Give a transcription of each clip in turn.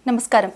నమస్కారం.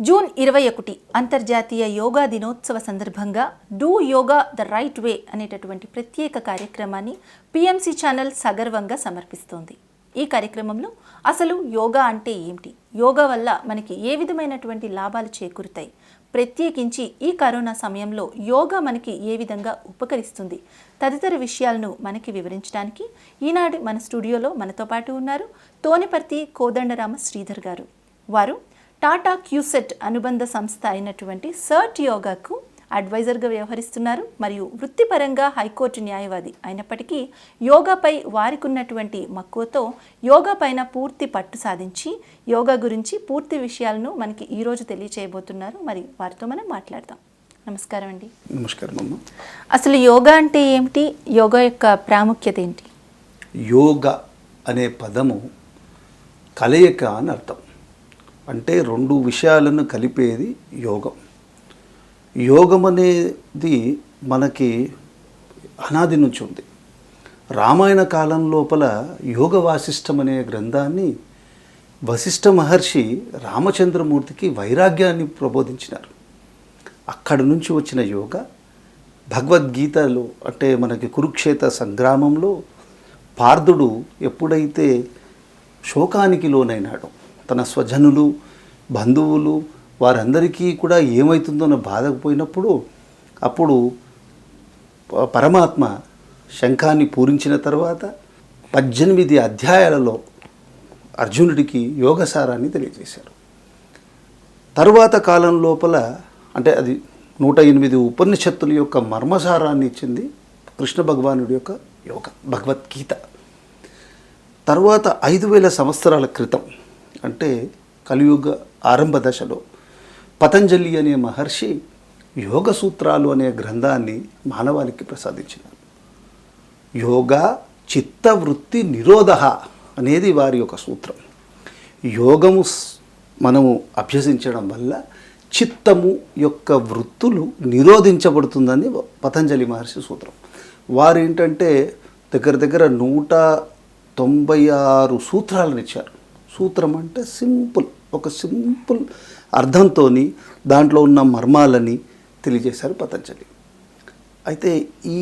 జూన్ 21 అంతర్జాతీయ యోగా దినోత్సవ సందర్భంగా do yoga the right way అనేటటువంటి ప్రత్యేక కార్యక్రమాన్ని పిఎంసి ఛానల్ సగర్వంగా సమర్పిస్తోంది. ఈ కార్యక్రమంలో అసలు యోగా అంటే ఏమిటి, యోగా వల్ల మనకి ఏ విధమైనటువంటి లాభాలు చేకూరుతాయి, ప్రత్యేకించి ఈ కరోనా సమయంలో యోగా మనకి ఏ విధంగా ఉపకరిస్తుంది తదితర విషయాలను మనకి వివరించడానికి ఈనాడు మన స్టూడియోలో మనతో పాటు ఉన్నారు తోనిపర్తి కోదండరామ శ్రీధర్ గారు. వారు టాటా క్యూసెట్ అనుబంధ సంస్థ అయినటువంటి సర్ట్ యోగాకు అడ్వైజర్గా వ్యవహరిస్తున్నారు మరియు వృత్తిపరంగా హైకోర్టు న్యాయవాది అయినప్పటికీ యోగాపై వారికి ఉన్నటువంటి మక్కువతో యోగా పైన పూర్తి పట్టు సాధించి యోగా గురించి పూర్తి విషయాలను మనకి ఈరోజు తెలియచేయబోతున్నారు. మరి వారితో మనం మాట్లాడదాం. నమస్కారం అండి. నమస్కారం అమ్మ. అసలు యోగా అంటే ఏమిటి, యోగా యొక్క ప్రాముఖ్యత ఏంటి? యోగా అనే పదము కలయిక అని అర్థం. అంటే రెండు విషయాలను కలిపేది యోగం. యోగం అనేది మనకి అనాది నుంచి ఉంది. రామాయణ కాలం లోపల యోగ వాసిష్టం అనే గ్రంథాన్ని వశిష్ఠ మహర్షి రామచంద్రమూర్తికి వైరాగ్యాన్ని ప్రబోధించినారు. అక్కడి నుంచి వచ్చిన యోగ భగవద్గీతలో అంటే మనకి కురుక్షేత్ర సంగ్రామంలో పార్థుడు ఎప్పుడైతే శోకానికి లోనైనాడో, తన స్వజనులు బంధువులు వారందరికీ కూడా ఏమవుతుందో అని బాధకపోయినప్పుడు అప్పుడు పరమాత్మ శంఖాన్ని పూరించిన తర్వాత 18 అధ్యాయాలలో అర్జునుడికి యోగసారాన్ని తెలియజేశారు. తరువాత కాలం లోపల అంటే అది 108 ఉపనిషత్తుల యొక్క మర్మసారాన్ని ఇచ్చింది కృష్ణ భగవానుడి యొక్క యోగ భగవద్గీత. తర్వాత 5000 సంవత్సరాల క్రితం అంటే కలియుగ ఆరంభ దశలో పతంజలి అనే మహర్షి యోగ సూత్రాలు అనే గ్రంథాన్ని మానవాళికి ప్రసాదించినారు. యోగా చిత్తవృత్తి నిరోధ అనేది వారి యొక్క సూత్రం. యోగము మనము అభ్యసించడం వల్ల చిత్తము యొక్క వృత్తులు నిరోధించబడుతుందని పతంజలి మహర్షి సూత్రం. వారు ఏంటంటే దగ్గర దగ్గర 196 సూత్రాలను ఇచ్చారు. సూత్రం అంటే ఒక సింపుల్ అర్థంతో దాంట్లో ఉన్న మర్మాలని తెలియజేశారు పతంజలి. అయితే ఈ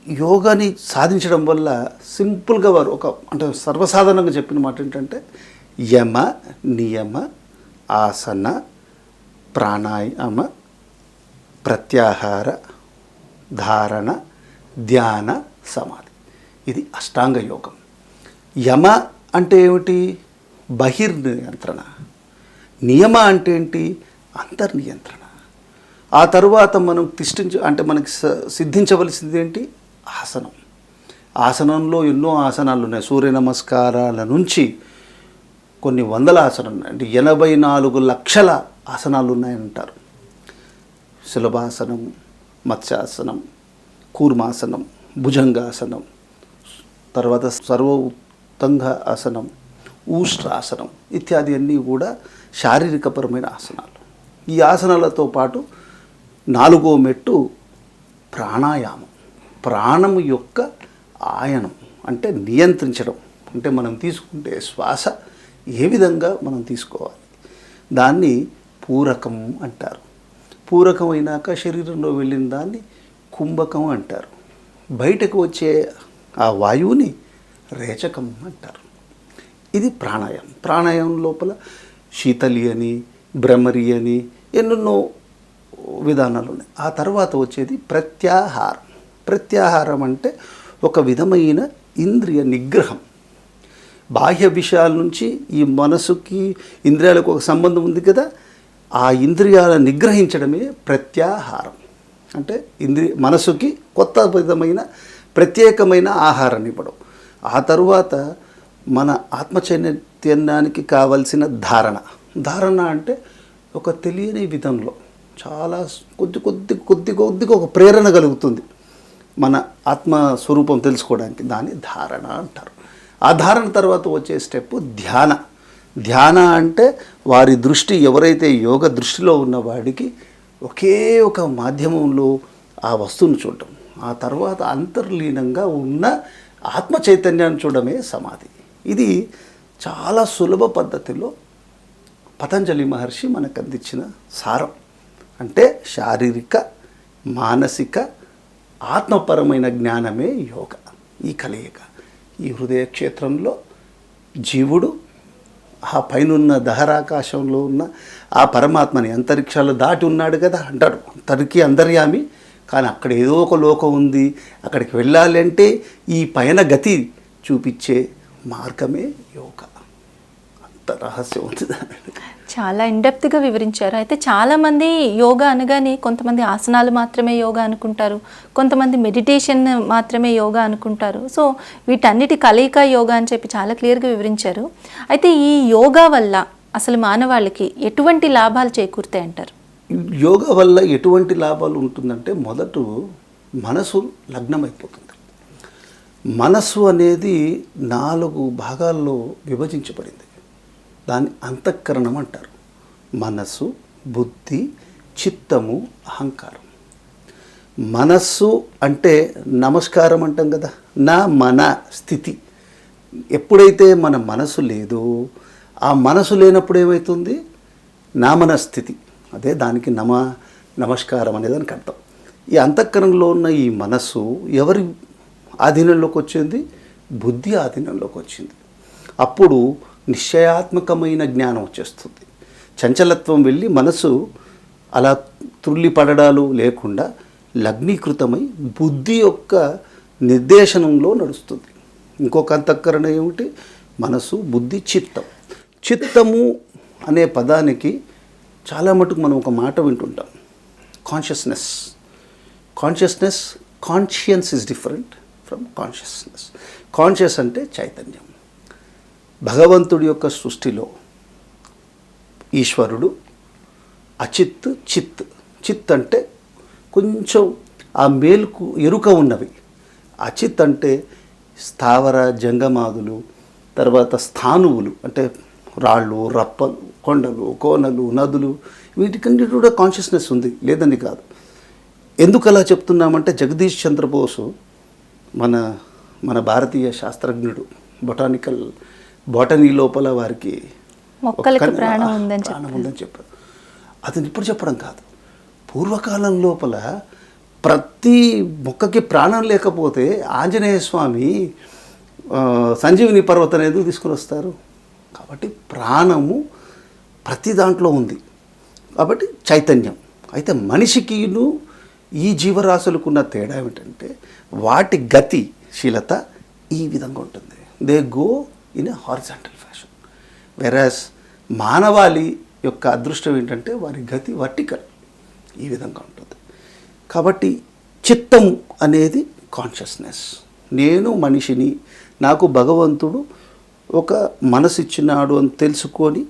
యోగాని సాధించడం వల్ల సింపుల్గా వారు అంటే సర్వసాధారణంగా చెప్పిన మాట ఏంటంటే యమ నియమ ఆసన ప్రాణాయామ ప్రత్యాహార ధారణ ధ్యాన సమాధి, ఇది అష్టాంగ యోగం. యమ అంటే ఏమిటి? బహిర్నియంత్రణ. నియమ అంటే ఏంటి? అంతర్నియంత్రణ. ఆ తరువాత మనం అంటే మనకి సిద్ధించవలసింది ఏంటి? ఆసనం. ఆసనంలో ఎన్నో ఆసనాలు ఉన్నాయి. సూర్య నమస్కారాల నుంచి కొన్ని వందల ఆసనాలు ఉన్నాయి. అంటే 84 లక్షల ఆసనాలు ఉన్నాయంటారు. సులభాసనం, మత్స్యాసనం, కూర్మాసనం, భుజంగాసనం, తర్వాత సర్వోత్తంగ ఆసనం, ఊష్ట్రాసనం ఇత్యాది అన్నీ కూడా శారీరకపరమైన ఆసనాలు. ఈ ఆసనాలతో పాటు 4వ మెట్టు ప్రాణాయామం. ప్రాణము యొక్క ఆయనం అంటే నియంత్రించడం. అంటే మనం తీసుకుంటే శ్వాస ఏ విధంగా మనం తీసుకోవాలి, దాన్ని పూరకం అంటారు. పూరకం అయినాక శరీరంలో వెళ్ళిన దాన్ని కుంభకం అంటారు. బయటకు వచ్చే ఆ వాయువుని రేచకం అంటారు. ఇది ప్రాణాయామం. ప్రాణాయామం లోపల శీతలి అని, భ్రమరి అని ఎన్నెన్నో విధానాలు ఉన్నాయి. ఆ తర్వాత వచ్చేది ప్రత్యాహారం. ప్రత్యాహారం అంటే ఒక విధమైన ఇంద్రియ నిగ్రహం. బాహ్య విషయాల నుంచి ఈ మనసుకి ఇంద్రియాలకు ఒక సంబంధం ఉంది కదా, ఆ ఇంద్రియాలను నిగ్రహించడమే ప్రత్యాహారం. అంటే మనసుకి కొత్త విధమైన ప్రత్యేకమైన ఆహారాన్ని ఇవ్వడం. ఆ తరువాత మన ఆత్మచైతన్యానికి కావలసిన ధారణ అంటే ఒక తెలియని విధంలో చాలా కొద్దిగా ఒక ప్రేరణ కలుగుతుంది మన ఆత్మస్వరూపం తెలుసుకోవడానికి. దాన్ని ధారణ అంటారు. ఆ ధారణ తర్వాత వచ్చే స్టెప్ ధ్యాన. ధ్యాన అంటే వారి దృష్టి ఎవరైతే యోగ దృష్టిలో ఉన్న వాడికి ఒకే ఒక మాధ్యమంలో ఆ వస్తువును చూడటం, ఆ తర్వాత అంతర్లీనంగా ఉన్న ఆత్మ చైతన్యాన్ని చూడడమే సమాధి. ఇది చాలా సులభ పద్ధతిలో పతంజలి మహర్షి మనకు అందించిన సారం. అంటే శారీరక, మానసిక, ఆత్మపరమైన జ్ఞానమే యోగ. ఈ కలయిక, ఈ హృదయ క్షేత్రంలో జీవుడు ఆ పైనున్న దహరాకాశంలో ఉన్న ఆ పరమాత్మని అంతరిక్షాలు దాటి ఉన్నాడు కదా అంటాడు, తనకి అంతర్యామి. కానీ అక్కడ ఏదో ఒక లోకం ఉంది, అక్కడికి వెళ్ళాలి అంటే ఈ పైన గతి చూపించే మార్గమే యోగా. అంత రహస్యం ఉంది దాని. చాలా ఇండెప్త్గా వివరించారు. అయితే చాలామంది యోగా అనగానే కొంతమంది ఆసనాలు మాత్రమే యోగా అనుకుంటారు, కొంతమంది మెడిటేషన్ మాత్రమే యోగా అనుకుంటారు. సో వీటన్నిటి కలయిక యోగా అని చెప్పి చాలా క్లియర్గా వివరించారు. అయితే ఈ యోగా వల్ల అసలు మానవాళికి ఎటువంటి లాభాలు చేకూరుతాయి అంటారు? యోగా వల్ల ఎటువంటి లాభాలు ఉంటుందంటే, మొదట మనసు లగ్నమైపోతుంది. మనస్సు అనేది 4 భాగాల్లో విభజించబడింది. దాన్ని అంతఃకరణం అంటారు. మనస్సు, బుద్ధి, చిత్తము, అహంకారం. మనస్సు అంటే నమస్కారం అంటాం కదా, నా మన స్థితి. ఎప్పుడైతే మన మనసు లేదో, ఆ మనసు లేనప్పుడు ఏమవుతుంది? నా మన స్థితి. అదే దానికి నమస్కారం అనేదానికి అర్థం. ఈ అంతఃకరణలో ఉన్న ఈ మనస్సు ఎవరి ఆధీనంలోకి వచ్చింది? బుద్ధి ఆధీనంలోకి వచ్చింది. అప్పుడు నిశ్చయాత్మకమైన జ్ఞానం వచ్చేస్తుంది. చంచలత్వం వెళ్ళి మనసు అలా తుల్లి పడడాలు లేకుండా లగ్నీకృతమై బుద్ధి యొక్క నిర్దేశనంలో నడుస్తుంది. ఇంకొక అంతఃకరణ ఏమిటి? మనసు, బుద్ధి, చిత్తం. చిత్తము అనే పదానికి చాలా మటుకు మనం ఒక మాట వింటుంటాం, consciousness. Conscience is different from consciousness. Conscious అంటే చైతన్యం. భగవంతుడి యొక్క సృష్టిలో ఈశ్వరుడు అచిత్, చిత్. చిత్ అంటే కొంచెం ఆ మేలుకు ఎరుక ఉన్నవి. అచిత్ అంటే స్థావర జంగమాదులు, తర్వాత స్థానువులు అంటే రాళ్ళు, రప్పలు, కొండలు, కోనలు, నదులు, వీటికన్నిటి కూడా కాన్షియస్నెస్ ఉంది, లేదని కాదు. ఎందుకు అలా చెప్తున్నామంటే, జగదీష్ చంద్రబోసు మన భారతీయ శాస్త్రజ్ఞుడు, బాటనీ లోపల వారికి మొక్కలకు ప్రాణం ఉందని చెప్పారు. అది ఇప్పుడు చెప్పడం కాదు, పూర్వకాలం లోపల ప్రతి మొక్కకి ప్రాణం లేకపోతే ఆంజనేయ స్వామి సంజీవిని పర్వతం అనేది తీసుకుని వస్తారు. కాబట్టి ప్రాణము ప్రతి దాంట్లో ఉంది. కాబట్టి చైతన్యం. అయితే మనిషికిను ఈ జీవరాశులకున్న తేడా ఏమిటంటే, వాటి గతిశీలత ఈ విధంగా ఉంటుంది. They go in a horizontal fashion. Whereas మానవాళి యొక్క అదృష్టం ఏంటంటే, వారి గతి వర్టికల్ ఈ విధంగా ఉంటుంది. కాబట్టి చిత్తం అనేది కాన్షియస్నెస్. నేను మనిషిని, నాకు భగవంతుడు ఒక మనసు ఇచ్చినాడు అని తెలుసుకొని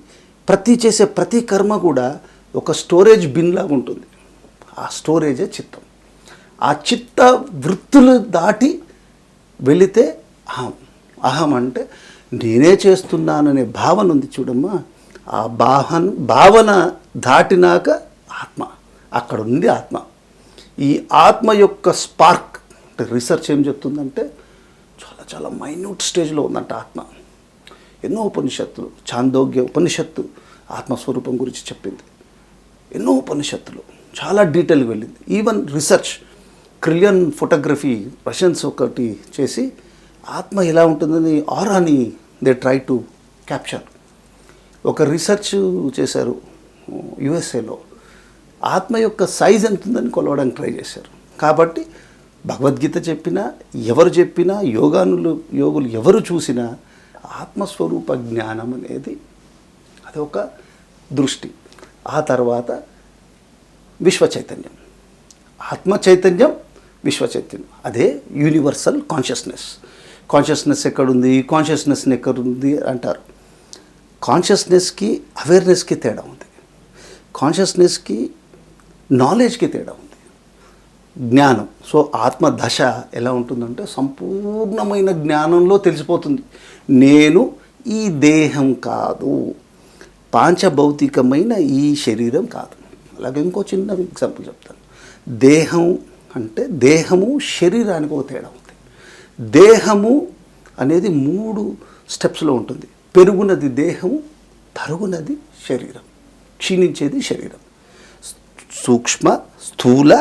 చేసే ప్రతి కర్మ కూడా ఒక స్టోరేజ్ బిన్ లాగా ఉంటుంది. ఆ స్టోరేజే చిత్తం. ఆ చిత్త వృత్తులు దాటి వెళితే అహం అంటే నేనే చేస్తున్నాననే భావన ఉంది చూడమ్మా. ఆ భావన దాటినాక ఆత్మ, అక్కడ ఉంది ఆత్మ. ఈ ఆత్మ యొక్క స్పార్క్ అంటే రీసెర్చ్ ఏం చెప్తుందంటే, చాలా చాలా మైన్యూట్ స్టేజ్లో ఉందంట ఆత్మ. ఎన్నో ఉపనిషత్తులు, చాందోగ్య ఉపనిషత్తు ఆత్మస్వరూపం గురించి చెప్పింది. ఎన్నో ఉపనిషత్తులు చాలా డీటెయిల్గా వెళ్ళింది. Even research, Kirlian photography Russians ఒకటి చేసి ఆత్మ ఎలా ఉంటుందని ఆరాని దే ట్రై టు క్యాప్చర్. ఒక రీసెర్చ్ చేశారు యుఎస్ఏలో. ఆత్మ యొక్క సైజ్ ఎంత ఉందని కొలవడానికి ట్రై చేశారు. కాబట్టి భగవద్గీత చెప్పినా, ఎవరు చెప్పినా, యోగులు ఎవరు చూసినా ఆత్మస్వరూప జ్ఞానం అనేది అది ఒక దృష్టి. ఆ తర్వాత విశ్వ చైతన్యం, ఆత్మ చైతన్యం, విశ్వ చైతన్యం, అదే యూనివర్సల్ కాన్షియస్నెస్. కాన్షియస్నెస్ ఎక్కడుంది, కాన్షియస్నెస్ని ఎక్కడుంది అంటారు. కాన్షియస్నెస్కి అవేర్నెస్కి తేడా ఉంది. కాన్షియస్నెస్కి నాలెడ్జ్కి తేడా ఉంది. జ్ఞానం. సో ఆత్మ దశ ఎలా ఉంటుందంటే, సంపూర్ణమైన జ్ఞానంలో తెలిసిపోతుంది. నేను ఈ దేహం కాదు, పాంచభౌతికమైన ఈ శరీరం కాదు. అలాగే ఇంకో చిన్న ఎగ్జాంపుల్ చెప్తాను. దేహం అంటే దేహము శరీరానికి ఒక తేడా ఉంది. దేహము అనేది 3 స్టెప్స్లో ఉంటుంది. పెరుగునది దేహము, తరుగునది శరీరం, క్షీణించేది శరీరం. సూక్ష్మ స్థూల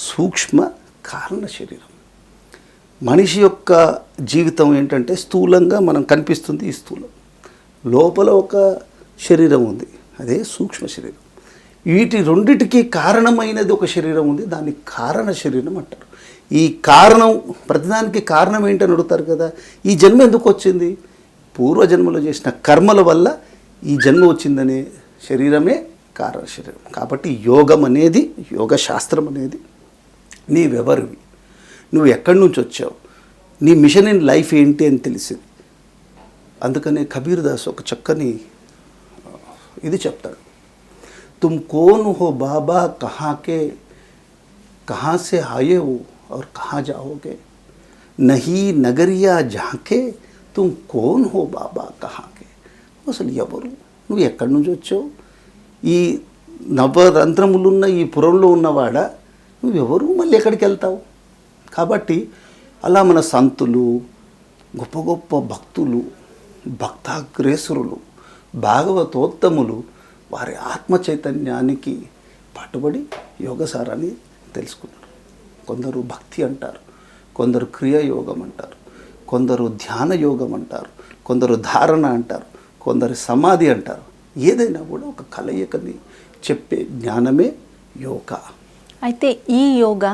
సూక్ష్మ కారణ శరీరం. మనిషి యొక్క జీవితం ఏంటంటే స్థూలంగా మనం కనిపిస్తుంది ఈ స్థూలం, లోపల ఒక శరీరం ఉంది, అదే సూక్ష్మ శరీరం. వీటి రెండిటికి కారణమైనది ఒక శరీరం ఉంది, దాన్ని కారణ శరీరం అంటారు. ఈ కారణం, ప్రతిదానికి కారణం ఏంటని అడుగుతారు కదా. ఈ జన్మ ఎందుకు వచ్చింది? పూర్వజన్మలో చేసిన కర్మల వల్ల ఈ జన్మ వచ్చిందనే శరీరమే కారణ శరీరం. కాబట్టి యోగం అనేది, యోగ శాస్త్రం అనేది నీవెవరివి, నువ్వు ఎక్కడి నుంచి వచ్చావు, నీ మిషన్ ఇన్ లైఫ్ ఏంటి అని తెలిసింది. అందుకనే కబీర్ దాస్ ఒక చక్కని ఇది చెప్తాడు. तुम कौन हो बाबा, कहाँ से आए हो और कहाँ जाओगे, नहीं नगरिया झांके तुम कौन हो बाबा कहाँ के. అసలు ఎవరు, నువ్వు ఎక్కడి నుంచి వచ్చావు, ఈ నవరంధ్రములున్న ఈ పురంలో ఉన్నవాడా, నువ్వెవరు, మళ్ళీ ఎక్కడికి వెళ్తావు. కాబట్టి అలా మన సంతులు, గొప్ప గొప్ప భక్తులు, భక్తాగ్రేసురులు, భాగవతోత్తములు వారి ఆత్మ చైతన్యానికి పట్టుబడి యోగసారాన్ని తెలుసుకున్నారు. కొందరు భక్తి అంటారు, కొందరు క్రియాయోగం అంటారు, కొందరు ధ్యాన యోగం అంటారు, కొందరు ధారణ అంటారు, కొందరు సమాధి అంటారు. ఏదైనా కూడా ఒక కలయికని చెప్పే జ్ఞానమే యోగా. అయితే ఈ యోగా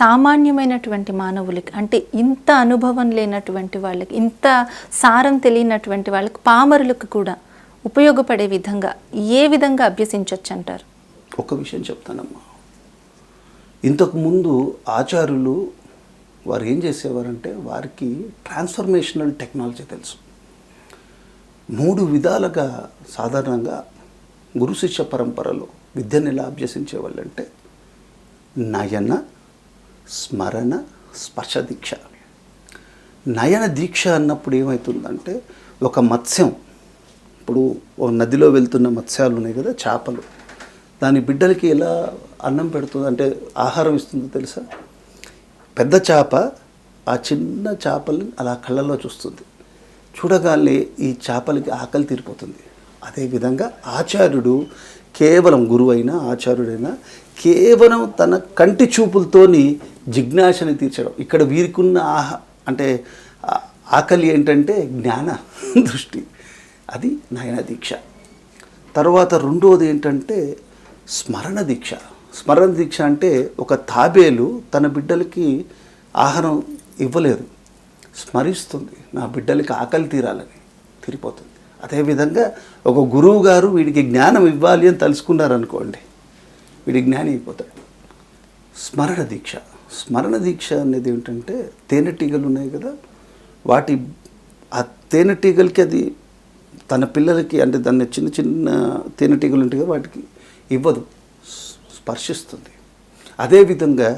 సామాన్యమైనటువంటి మానవులకి, అంటే ఇంత అనుభవం లేనటువంటి వాళ్ళకి, ఇంత సారం తెలియనటువంటి వాళ్ళకి, పామరులకు కూడా ఉపయోగపడే విధంగా ఏ విధంగా అభ్యసించవచ్చు అంటారు? ఒక విషయం చెప్తానమ్మా. ఇంతకుముందు ఆచార్యులు వారు ఏం చేసేవారంటే, వారికి ట్రాన్స్ఫర్మేషనల్ టెక్నాలజీ తెలుసు. 3 విధాలుగా సాధారణంగా గురు శిష్య పరంపరలో విద్యను ఎలా అభ్యసించే వాళ్ళంటే, నయన, స్మరణ, స్పర్శ దీక్ష. నయన దీక్ష అన్నప్పుడు ఏమవుతుందంటే, ఒక మత్స్యం, ఇప్పుడు ఓ నదిలో వెళ్తున్న మత్స్యాలు ఉన్నాయి కదా, చేపలు, దాని బిడ్డలకి ఎలా అన్నం పెడుతుంది అంటే ఆహారం ఇస్తుందో తెలుసా? పెద్ద చేప ఆ చిన్న చేపల్ని అలా కళ్ళలో చూస్తుంది, చూడగానే ఈ చేపలకి ఆకలి తీరిపోతుంది. అదేవిధంగా ఆచార్యుడు కేవలం గురువైనా ఆచార్యుడైనా కేవలం తన కంటి చూపులతోని జిజ్ఞాసని తీర్చడం. ఇక్కడ వీరికున్న అంటే ఆకలి ఏంటంటే జ్ఞాన దృష్టి, అది నయన దీక్ష. తర్వాత రెండోది ఏంటంటే స్మరణ దీక్ష. స్మరణ దీక్ష అంటే ఒక తాబేలు తన బిడ్డలకి ఆహారం ఇవ్వలేదు, స్మరిస్తుంది, నా బిడ్డలకి ఆకలి తీరాలని, తీరిపోతుంది. అదేవిధంగా ఒక గురువు గారు వీడికి జ్ఞానం ఇవ్వాలి అని తలుసుకున్నారనుకోండి, వీడి జ్ఞాని అయిపోతాడు. స్మరణ దీక్ష. స్మరణ దీక్ష అనేది ఏంటంటే, తేనెటీగలు ఉన్నాయి కదా, వాటి ఆ తేనెటీగలకి అది తన పిల్లలకి, అంటే దాన్ని చిన్న చిన్న తేనెటీగలు ఉంటాయి కదా, వాటికి ఇవ్వదు, స్పర్శిస్తుంది. అదేవిధంగా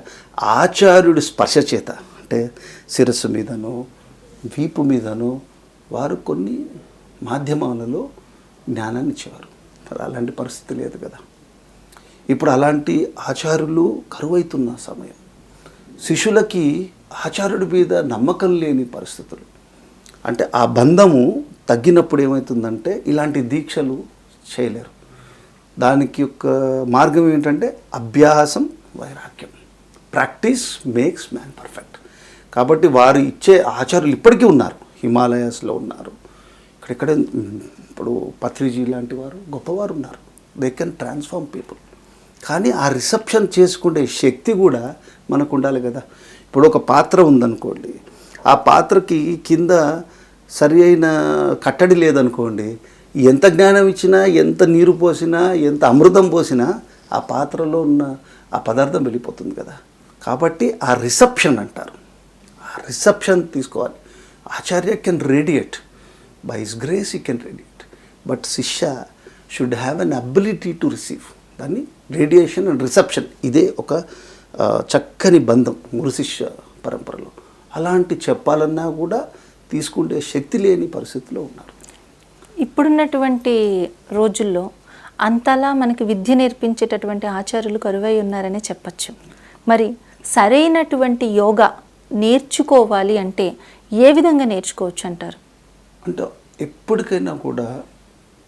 ఆచార్యుడి స్పర్శ చేత, అంటే శిరస్సు మీదనో వీపు మీదనో వారు కొన్ని మాధ్యమాలలో జ్ఞానాన్ని ఇచ్చేవారు. అలాంటి పరిస్థితి లేదు కదా. ఇప్పుడు అలాంటి ఆచార్యులు కరువైతున్న సమయం, శిష్యులకి ఆచార్యుడి మీద నమ్మకం లేని పరిస్థితులు. అంటే ఆ బంధము తగ్గినప్పుడు ఏమవుతుందంటే ఇలాంటి దీక్షలు చేయలేరు. దానికి ఒక మార్గం ఏంటంటే అభ్యాసం, వైరాగ్యం. Practice makes man perfect. కాబట్టి వారు ఇచ్చే ఆచార్యులు ఇప్పటికీ ఉన్నారు, హిమాలయాస్లో ఉన్నారు, ఇక్కడెక్కడ ఇప్పుడు పత్రిజీ లాంటి వారు గొప్పవారు ఉన్నారు. They can transform people. కానీ ఆ రిసెప్షన్ చేసుకునే శక్తి కూడా మనకు ఉండాలి కదా. ఇప్పుడు ఒక పాత్ర ఉందనుకోండి, ఆ పాత్రకి కింద సరి అయిన కట్టడి లేదనుకోండి, ఎంత జ్ఞానం ఇచ్చినా, ఎంత నీరు పోసినా, ఎంత అమృతం పోసినా ఆ పాత్రలో ఉన్న ఆ పదార్థం వెళ్ళిపోతుంది కదా. కాబట్టి ఆ రిసెప్షన్ అంటారు, ఆ రిసెప్షన్ తీసుకోవాలి. Acharya can radiate, by his grace he can radiate, but shishya should have an ability to receive. దాన్ని రేడియేషన్ అండ్ రిసెప్షన్, ఇదే ఒక చక్కని బంధం గురు శిష్య పరంపరలో. అలాంటి చెప్పాలన్నా కూడా తీసుకుంటే శక్తి లేని పరిస్థితిలో ఉన్నారు. ఇప్పుడున్నటువంటి రోజుల్లో అంతలా మనకి విద్య నేర్పించేటటువంటి ఆచార్యులు కరువై ఉన్నారనే చెప్పచ్చు. మరి సరైనటువంటి యోగా నేర్చుకోవాలి అంటే ఏ విధంగా నేర్చుకోవచ్చు అంటారు? అంటే ఎప్పటికైనా కూడా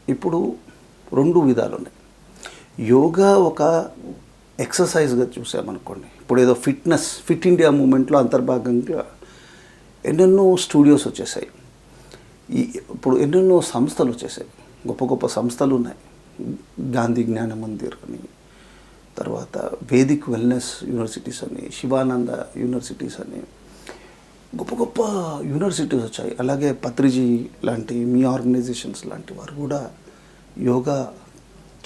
ఇప్పుడు రెండు విధాలు ఉన్నాయి. యోగా ఒక ఎక్సర్సైజ్గా చూసామనుకోండి, ఇప్పుడు ఏదో ఫిట్ ఇండియా మూమెంట్లో అంతర్భాగంగా ఎన్నెన్నో స్టూడియోస్ వచ్చేసాయి, ఇప్పుడు ఎన్నెన్నో సంస్థలు వచ్చేసాయి, గొప్ప గొప్ప సంస్థలు ఉన్నాయి. గాంధీ జ్ఞాన మందిర్ అని, తర్వాత వేదిక్ వెల్నెస్ యూనివర్సిటీస్ అని, శివానంద యూనివర్సిటీస్ అని గొప్ప గొప్ప యూనివర్సిటీస్ వచ్చాయి. అలాగే పత్రిజీ లాంటి మీ ఆర్గనైజేషన్స్ లాంటి వారు కూడా యోగా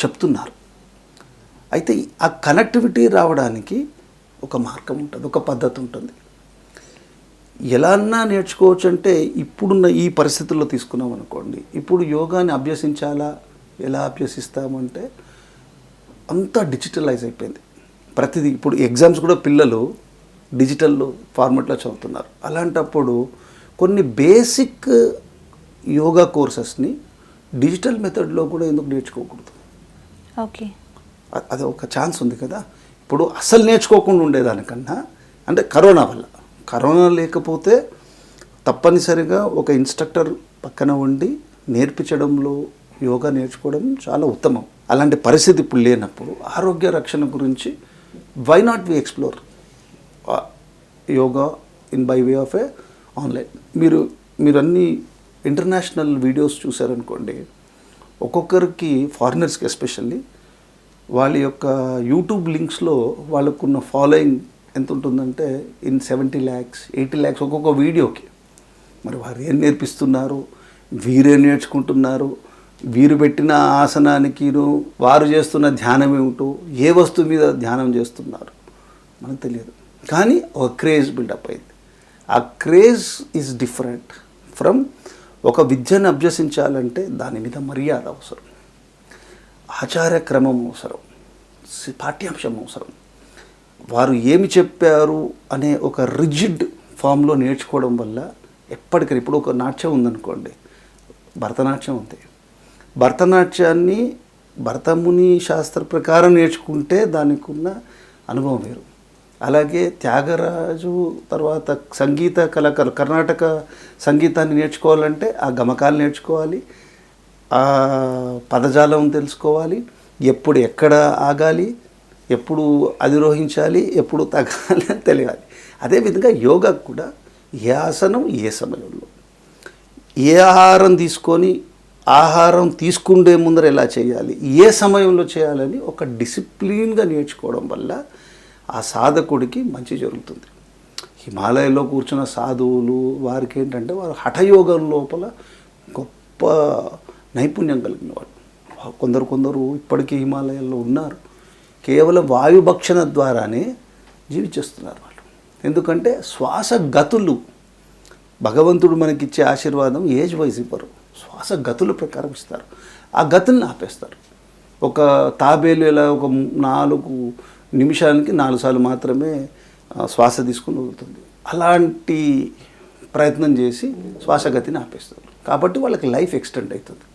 చెప్తున్నారు. అయితే ఆ కనెక్టివిటీ రావడానికి ఒక మార్గం ఉంటుంది, ఒక పద్ధతి ఉంటుంది. ఎలా అన్నా నేర్చుకోవచ్చు. అంటే ఇప్పుడున్న ఈ పరిస్థితుల్లో తీసుకున్నాం అనుకోండి, ఇప్పుడు యోగాని అభ్యసించాలా, ఎలా అభ్యసిస్తామంటే అంతా డిజిటలైజ్ అయిపోయింది ప్రతిదీ. ఇప్పుడు ఎగ్జామ్స్ కూడా పిల్లలు డిజిటల్ ఫార్మాట్లో చదువుతున్నారు. అలాంటప్పుడు కొన్ని బేసిక్ యోగా కోర్సెస్ని డిజిటల్ మెథడ్లో కూడా ఎందుకు నేర్చుకోకూడదు? ఓకే, అది ఒక ఛాన్స్ ఉంది కదా. ఇప్పుడు అస్సలు నేర్చుకోకుండా ఉండేదానికన్నా, అంటే కరోనా లేకపోతే తప్పనిసరిగా ఒక ఇన్స్ట్రక్టర్ పక్కన ఉండి నేర్పించడంలో యోగా నేర్చుకోవడం చాలా ఉత్తమం. అలాంటి పరిస్థితి ఇప్పుడు లేనప్పుడు ఆరోగ్య రక్షణ గురించి why not we explore yoga by way of a online. మీరు అన్ని ఇంటర్నేషనల్ వీడియోస్ చూసారనుకోండి, ఒక్కొక్కరికి ఫారినర్స్కి ఎస్పెషల్లీ వాళ్ళ యొక్క యూట్యూబ్ లింక్స్లో వాళ్ళకున్న ఫాలోయింగ్ ఎంత ఉంటుందంటే ఇన్ 70 lakhs 80 lakhs ఒక్కొక్క వీడియోకి. మరి వారు ఏం నేర్పిస్తున్నారు, వీరేం నేర్చుకుంటున్నారు, వీరు పెట్టిన ఆసనానికి వారు చేస్తున్న ధ్యానం ఏమిటో, ఏ వస్తువు మీద ధ్యానం చేస్తున్నారు మనకు తెలియదు. కానీ ఒక క్రేజ్ బిల్డప్ అయింది. ఆ క్రేజ్ ఈజ్ డిఫరెంట్ ఫ్రమ్ ఒక విద్యను అభ్యసించాలంటే దాని మీద మర్యాద అవసరం, ఆచార్య క్రమం అవసరం, పాఠ్యాంశం అవసరం. వారు ఏమి చెప్పారు అనే ఒక రిజిడ్ ఫామ్లో నేర్చుకోవడం వల్ల ఎప్పటికీ, ఇప్పుడు ఒక నాట్యం ఉందనుకోండి, భరతనాట్యం ఉంది, భరతనాట్యాన్ని భరతముని శాస్త్ర ప్రకారం నేర్చుకుంటే దానికి ఉన్న అనుభవం వేరు. అలాగే త్యాగరాజు తర్వాత సంగీత కళాకారులు కర్ణాటక సంగీతాన్ని నేర్చుకోవాలంటే ఆ గమకాలు నేర్చుకోవాలి, ఆ పదజాలం తెలుసుకోవాలి, ఎప్పుడు ఎక్కడ ఆగాలి, ఎప్పుడు అధిరోహించాలి, ఎప్పుడు తగ్గాలి అని తెలియాలి. అదేవిధంగా యోగాకు కూడా ఏ ఆసనం ఏ సమయంలో, ఏ ఆహారం తీసుకొని ఆహారం తీసుకుండే ముందర ఎలా చేయాలి, ఏ సమయంలో చేయాలని ఒక డిసిప్లిన్గా నేర్చుకోవడం వల్ల ఆ సాధకుడికి మంచి జరుగుతుంది. హిమాలయాల్లో కూర్చున్న సాధువులు వారికి ఏంటంటే వారు హఠయోగం లోపల గొప్ప నైపుణ్యం కలిగిన వాళ్ళు. కొందరు ఇప్పటికీ హిమాలయాల్లో ఉన్నారు. కేవలం వాయుభక్షణ ద్వారానే జీవించేస్తున్నారు వాళ్ళు. ఎందుకంటే శ్వాస గతులు, భగవంతుడు మనకిచ్చే ఆశీర్వాదం ఏజ్ వైజ్ ఇవ్వరు, శ్వాస గతుల ప్రకారం ఇస్తారు. ఆ గతుల్ని ఆపేస్తారు. ఒక తాబేలు ఎలా ఒక 4 నిమిషానికి 4 సార్లు మాత్రమే శ్వాస తీసుకుని వదులుతుంది, అలాంటి ప్రయత్నం చేసి శ్వాసగతిని ఆపేస్తారు. కాబట్టి వాళ్ళకి లైఫ్ ఎక్స్టెండ్ అవుతుంది.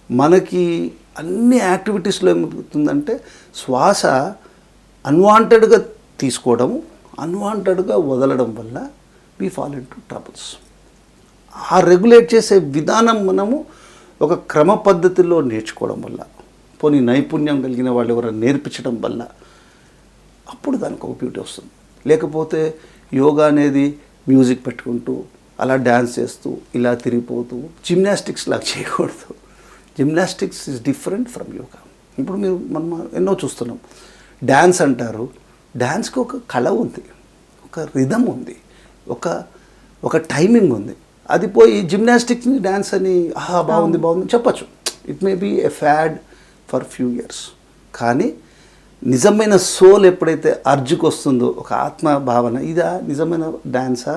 మనకి అన్ని యాక్టివిటీస్లో ఏమవుతుందంటే శ్వాస అన్వాంటెడ్గా తీసుకోవడం, అన్వాంటెడ్గా వదలడం వల్ల we fall into troubles. ఆ రెగ్యులేట్ చేసే విధానం మనము ఒక క్రమ పద్ధతిలో నేర్చుకోవడం వల్ల, పోనీ నైపుణ్యం కలిగిన వాళ్ళు ఎవరైనా నేర్పించడం వల్ల అప్పుడు దానికి ఒక బ్యూటీ వస్తుంది. లేకపోతే యోగా అనేది మ్యూజిక్ పెట్టుకుంటూ అలా డ్యాన్స్ చేస్తూ ఇలా తిరిగిపోతూ జిమ్నాస్టిక్స్ లాగా చేయకూడదు. Gymnastics is different from yoga. ఇప్పుడు మనం ఎన్నో చూస్తున్నాం. డ్యాన్స్ అంటారు, డ్యాన్స్కి ఒక కళ ఉంది, ఒక రిథమ్ ఉంది, ఒక టైమింగ్ ఉంది. అది పోయి జిమ్నాస్టిక్స్ని డ్యాన్స్ అని బాగుంది చెప్పచ్చు. It may be a fad for few years. కానీ నిజమైన సోల్ ఎప్పుడైతే అర్జుకు వస్తుందో, ఒక ఆత్మ భావన, ఇదా నిజమైన డ్యాన్సా,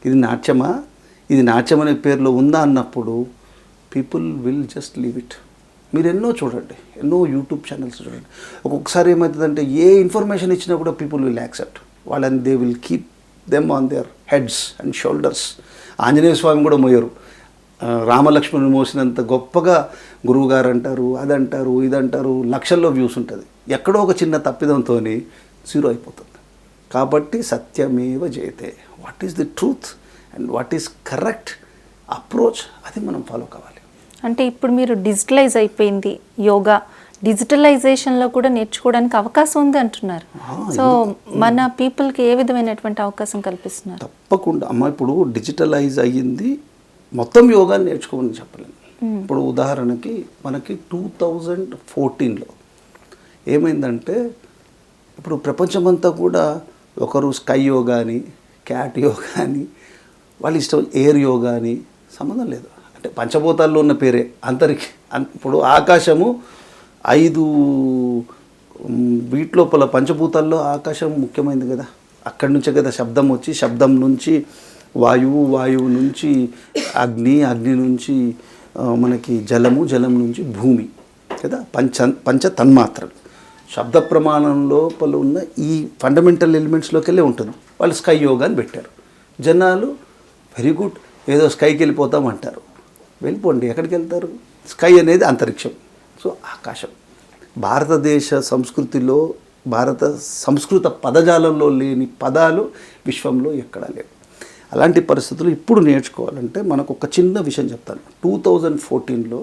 ఇది నాట్యమా, ఇది నాట్యం అనే పేరులో ఉందా అన్నప్పుడు people will just leave it. మీరు ఎన్నో చూడండి, ఎన్నో యూట్యూబ్ ఛానల్స్ చూడండి. ఒక్కొక్కసారి ఏమవుతుందంటే ఏ ఇన్ఫర్మేషన్ ఇచ్చినా కూడా పీపుల్ విల్ యాక్సెప్ట్ వాళ్ళని, they will keep them on their heads and shoulders. Anjaneya Swami కూడా మోయరు, రామలక్ష్మణుని మోసినంత గొప్పగా గురువుగారు అంటారు, అదంటారు, ఇదంటారు, లక్షల్లో వ్యూస్ ఉంటుంది. ఎక్కడో ఒక చిన్న తప్పిదంతో 0 అయిపోతుంది. కాబట్టి సత్యమేవ జయతే, what is the truth and what is correct approach, అది మనం ఫాలో కావాలి. అంటే ఇప్పుడు మీరు డిజిటలైజ్ అయిపోయింది యోగా, డిజిటలైజేషన్లో కూడా నేర్చుకోవడానికి అవకాశం ఉంది అంటున్నారు. సో మన పీపుల్కి ఏ విధమైనటువంటి అవకాశం కల్పిస్తున్నారు? తప్పకుండా అమ్మ, ఇప్పుడు డిజిటలైజ్ అయ్యింది, మొత్తం యోగాని నేర్చుకోమని చెప్పలేము. ఇప్పుడు ఉదాహరణకి మనకి 2014లో ఏమైందంటే, ఇప్పుడు ప్రపంచమంతా కూడా ఒకరు స్కై యోగా అని, క్యాట్ యోగా అని, వాళ్ళ ఇష్టం ఎయిర్ యోగా అని, సంబంధం లేదు. అంటే పంచభూతాల్లో ఉన్న పేరే ఇప్పుడు ఆకాశము 5 వీటిలోపల పంచభూతాల్లో ఆకాశం ముఖ్యమైనది కదా. అక్కడి నుంచే కదా శబ్దం వచ్చి, శబ్దం నుంచి వాయువు, వాయువు నుంచి అగ్ని, అగ్ని నుంచి మనకి జలము, జలం నుంచి భూమి కదా. పంచ తన్మాత్రలు శబ్ద ప్రమాణం లోపల ఉన్న ఈ ఫండమెంటల్ ఎలిమెంట్స్లోకి వెళ్ళే ఉంటుంది. వాళ్ళు స్కై యోగా అని పెట్టారు. జనాలు వెరీ గుడ్, ఏదో స్కైకి వెళ్ళిపోతామంటారు. వెళ్ళిపోండి, ఎక్కడికి వెళ్తారు? స్కై అనేది అంతరిక్షం, సో ఆకాశం. భారతదేశ సంస్కృతిలో, భారత సంస్కృత పదజాలంలో లేని పదాలు విశ్వంలో ఎక్కడా లేవు. అలాంటి పరిస్థితులు ఇప్పుడు నేర్చుకోవాలంటే మనకు ఒక చిన్న విషయం చెప్తాను. 2014లో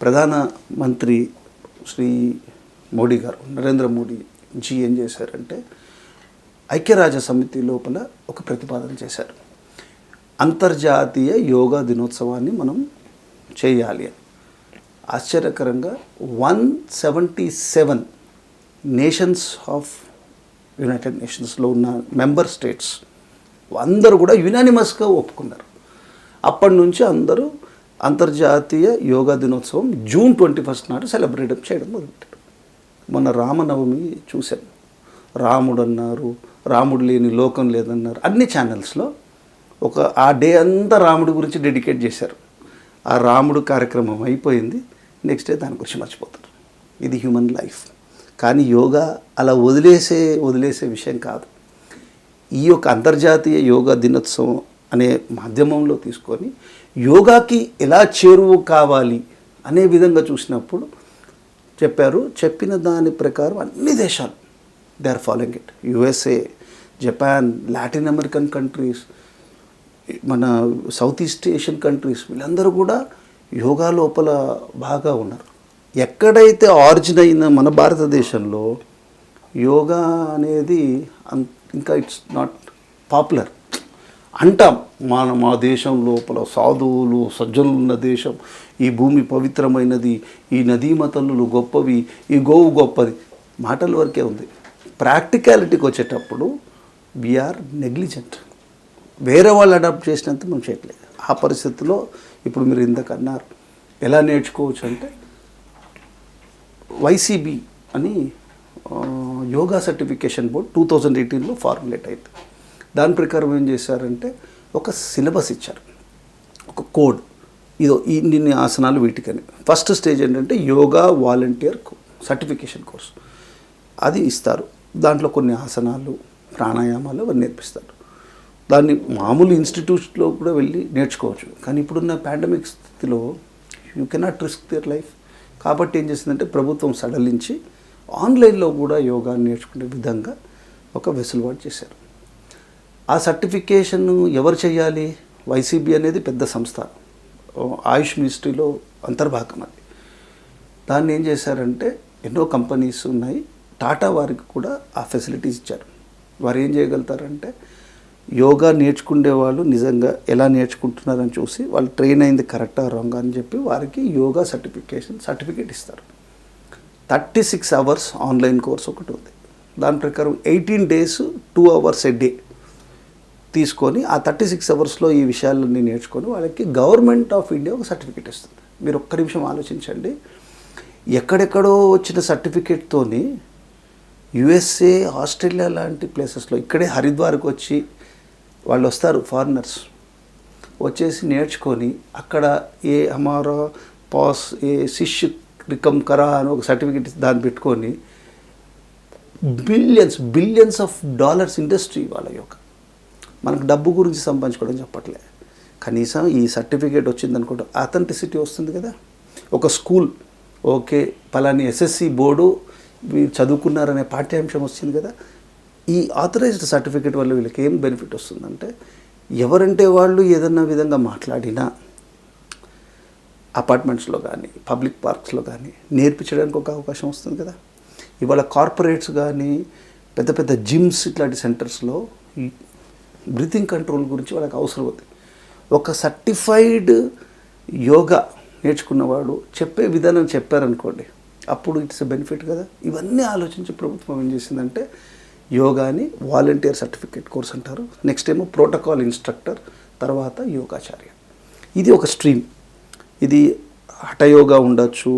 ప్రధానమంత్రి శ్రీ మోడీ గారు, నరేంద్ర మోడీ జీ ఏం చేశారంటే, ఐక్యరాజ్య సమితి లోపల ఒక ప్రతిపాదన చేశారు. అంతర్జాతీయ యోగా దినోత్సవాన్ని మనం చేయాలి అని. ఆశ్చర్యకరంగా 177 నేషన్స్ ఆఫ్ యునైటెడ్ నేషన్స్లో ఉన్న మెంబర్ స్టేట్స్ అందరూ కూడా యునానిమస్గా ఒప్పుకున్నారు. అప్పటి నుంచి అందరూ అంతర్జాతీయ యోగా దినోత్సవం జూన్ 21 నాడు సెలబ్రేట్ చేయడం మొదలుపెట్టారు. మొన్న రామనవమి చూశాను. రాముడు అన్నారు, రాముడు లేని లోకం లేదన్నారు. అన్ని ఛానల్స్లో ఆ డే అంతా రాముడి గురించి డెడికేట్ చేశారు. ఆ రాముడు కార్యక్రమం అయిపోయింది, నెక్స్ట్ డే దాని గురించి మర్చిపోతారు. ఇది హ్యూమన్ లైఫ్. కానీ యోగా అలా వదిలేసే విషయం కాదు. ఈ యొక్క అంతర్జాతీయ యోగా దినోత్సవం అనే మాధ్యమంలో తీసుకొని యోగాకి ఎలా చేరువు కావాలి అనే విధంగా చూసినప్పుడు చెప్పిన దాని ప్రకారం అన్ని దేశాలు they are following it. USA, Japan, Latin American countries, మన సౌత్ ఈస్ట్ ఏషియన్ కంట్రీస్, వీళ్ళందరూ కూడా యోగా లోపల బాగా ఉన్నారు. ఎక్కడైతే ఆరిజిన్ అయిన మన భారతదేశంలో యోగా అనేది ఇంకా ఇట్స్ నాట్ పాపులర్ అంటాం. మా దేశం లోపల సాధువులు, సజ్జనులు ఉన్న దేశం, ఈ భూమి పవిత్రమైనది, ఈ నదీమతలు గొప్పవి, ఈ గోవు గొప్పది, మాటల వరకే ఉంది. ప్రాక్టికాలిటీకి వచ్చేటప్పుడు వీఆర్ నెగ్లిజెంట్. వేరే వాళ్ళు అడాప్ట్ చేసినంత మనం చేయట్లేదు. ఆ పరిస్థితిలో ఇప్పుడు మీరు ఇందాక అన్నారు ఎలా నేర్చుకోవచ్చు అంటే, వైసీబీ అని యోగా సర్టిఫికేషన్ బోర్డ్ 2018లో ఫార్ములేట్ అయింది. దాని ప్రకారం ఏం చేశారంటే ఒక సిలబస్ ఇచ్చారు, ఒక కోడ్. ఇన్ని ఆసనాలు వీటికని. ఫస్ట్ స్టేజ్ ఏంటంటే యోగా వాలంటీర్ సర్టిఫికేషన్ కోర్స్, అది ఇస్తారు. దాంట్లో కొన్ని ఆసనాలు, ప్రాణాయామాలు అవన్నీ నేర్పిస్తారు. దాన్ని మామూలు ఇన్స్టిట్యూట్స్లో కూడా వెళ్ళి నేర్చుకోవచ్చు. కానీ ఇప్పుడున్న పాండమిక్ స్థితిలో you cannot risk their life. కాబట్టి ఏం చేసిందంటే ప్రభుత్వం సడలించి ఆన్లైన్లో కూడా యోగా నేర్చుకునే విధంగా ఒక వెసులుబాటు చేశారు. ఆ సర్టిఫికేషన్ ఎవరు చేయాలి? వైసీబీ అనేది పెద్ద సంస్థ, ఆయుష్ మినిస్ట్రీలో అంతర్భాగం అది. దాన్ని ఏం చేశారంటే ఎన్నో కంపెనీస్ ఉన్నాయి, టాటా వారికి కూడా ఆ ఫెసిలిటీస్ ఇచ్చారు. వారు ఏం చేయగలుగుతారంటే యోగా నేర్చుకునే వాళ్ళు నిజంగా ఎలా నేర్చుకుంటున్నారని చూసి వాళ్ళు ట్రైన్ అయింది కరెక్టా రాంగా అని చెప్పి వారికి యోగా సర్టిఫికేట్ ఇస్తారు. 36 అవర్స్ ఆన్లైన్ కోర్స్ ఒకటి ఉంది. దాని ప్రకారం 18 days 2 hours a day తీసుకొని ఆ 36 అవర్స్లో ఈ విషయాలన్నీ నేర్చుకొని వాళ్ళకి గవర్నమెంట్ ఆఫ్ ఇండియా ఒక సర్టిఫికేట్ ఇస్తుంది. మీరు ఒక్క నిమిషం ఆలోచించండి. ఎక్కడెక్కడో వచ్చిన సర్టిఫికేట్తోని యుఎస్ఏ, ఆస్ట్రేలియా లాంటి ప్లేసెస్లో ఇక్కడే హరిద్వార్కి వచ్చి వాళ్ళు వస్తారు, ఫారినర్స్ వచ్చేసి నేర్చుకొని అక్కడ ఏ హమారా పాస్ ఏ శిష్య రికమ్ కరా అని ఒక సర్టిఫికేట్ దాన్ని పెట్టుకొని బిలియన్స్ ఆఫ్ డాలర్స్ ఇండస్ట్రీ వాళ్ళ యొక్క. మనకు డబ్బు గురించి సంపాదించుకోవడం చెప్పట్లే, కనీసం ఈ సర్టిఫికేట్ వచ్చిందనుకుంటే అథెంటిసిటీ వస్తుంది కదా. ఒక స్కూల్ ఓకే పలాని ఎస్ఎస్సి బోర్డు వీళ్ళు చదువుకున్నారనే పాఠ్యాంశం వచ్చింది కదా. ఈ ఆథరైజ్డ్ సర్టిఫికేట్ వల్ల వీళ్ళకి ఏం బెనిఫిట్ వస్తుందంటే ఎవరంటే వాళ్ళు ఏదన్నా విధంగా మాట్లాడినా అపార్ట్మెంట్స్లో కానీ పబ్లిక్ పార్క్స్లో కానీ నేర్పించడానికి ఒక అవకాశం వస్తుంది కదా. ఇవాళ కార్పొరేట్స్ కానీ పెద్ద పెద్ద జిమ్స్ ఇట్లాంటి సెంటర్స్లో ఈ బ్రీతింగ్ కంట్రోల్ గురించి వాళ్ళకి అవసరం ఉంది. ఒక సర్టిఫైడ్ యోగా నేర్చుకున్నవాడు చెప్పే విధానం చెప్పారనుకోండి, అప్పుడు ఇట్స్ ఎ బెనిఫిట్ కదా. ఇవన్నీ ఆలోచించి ప్రభుత్వం ఏం చేసిందంటే యోగాని వాలంటీర్ సర్టిఫికేట్ కోర్స్ అంటారు, నెక్స్ట్ ఏమో ప్రోటోకాల్ ఇన్స్ట్రక్టర్, తర్వాత యోగాచార్య. ఇది ఒక స్ట్రీమ్. ఇది హఠయోగా ఉండొచ్చు,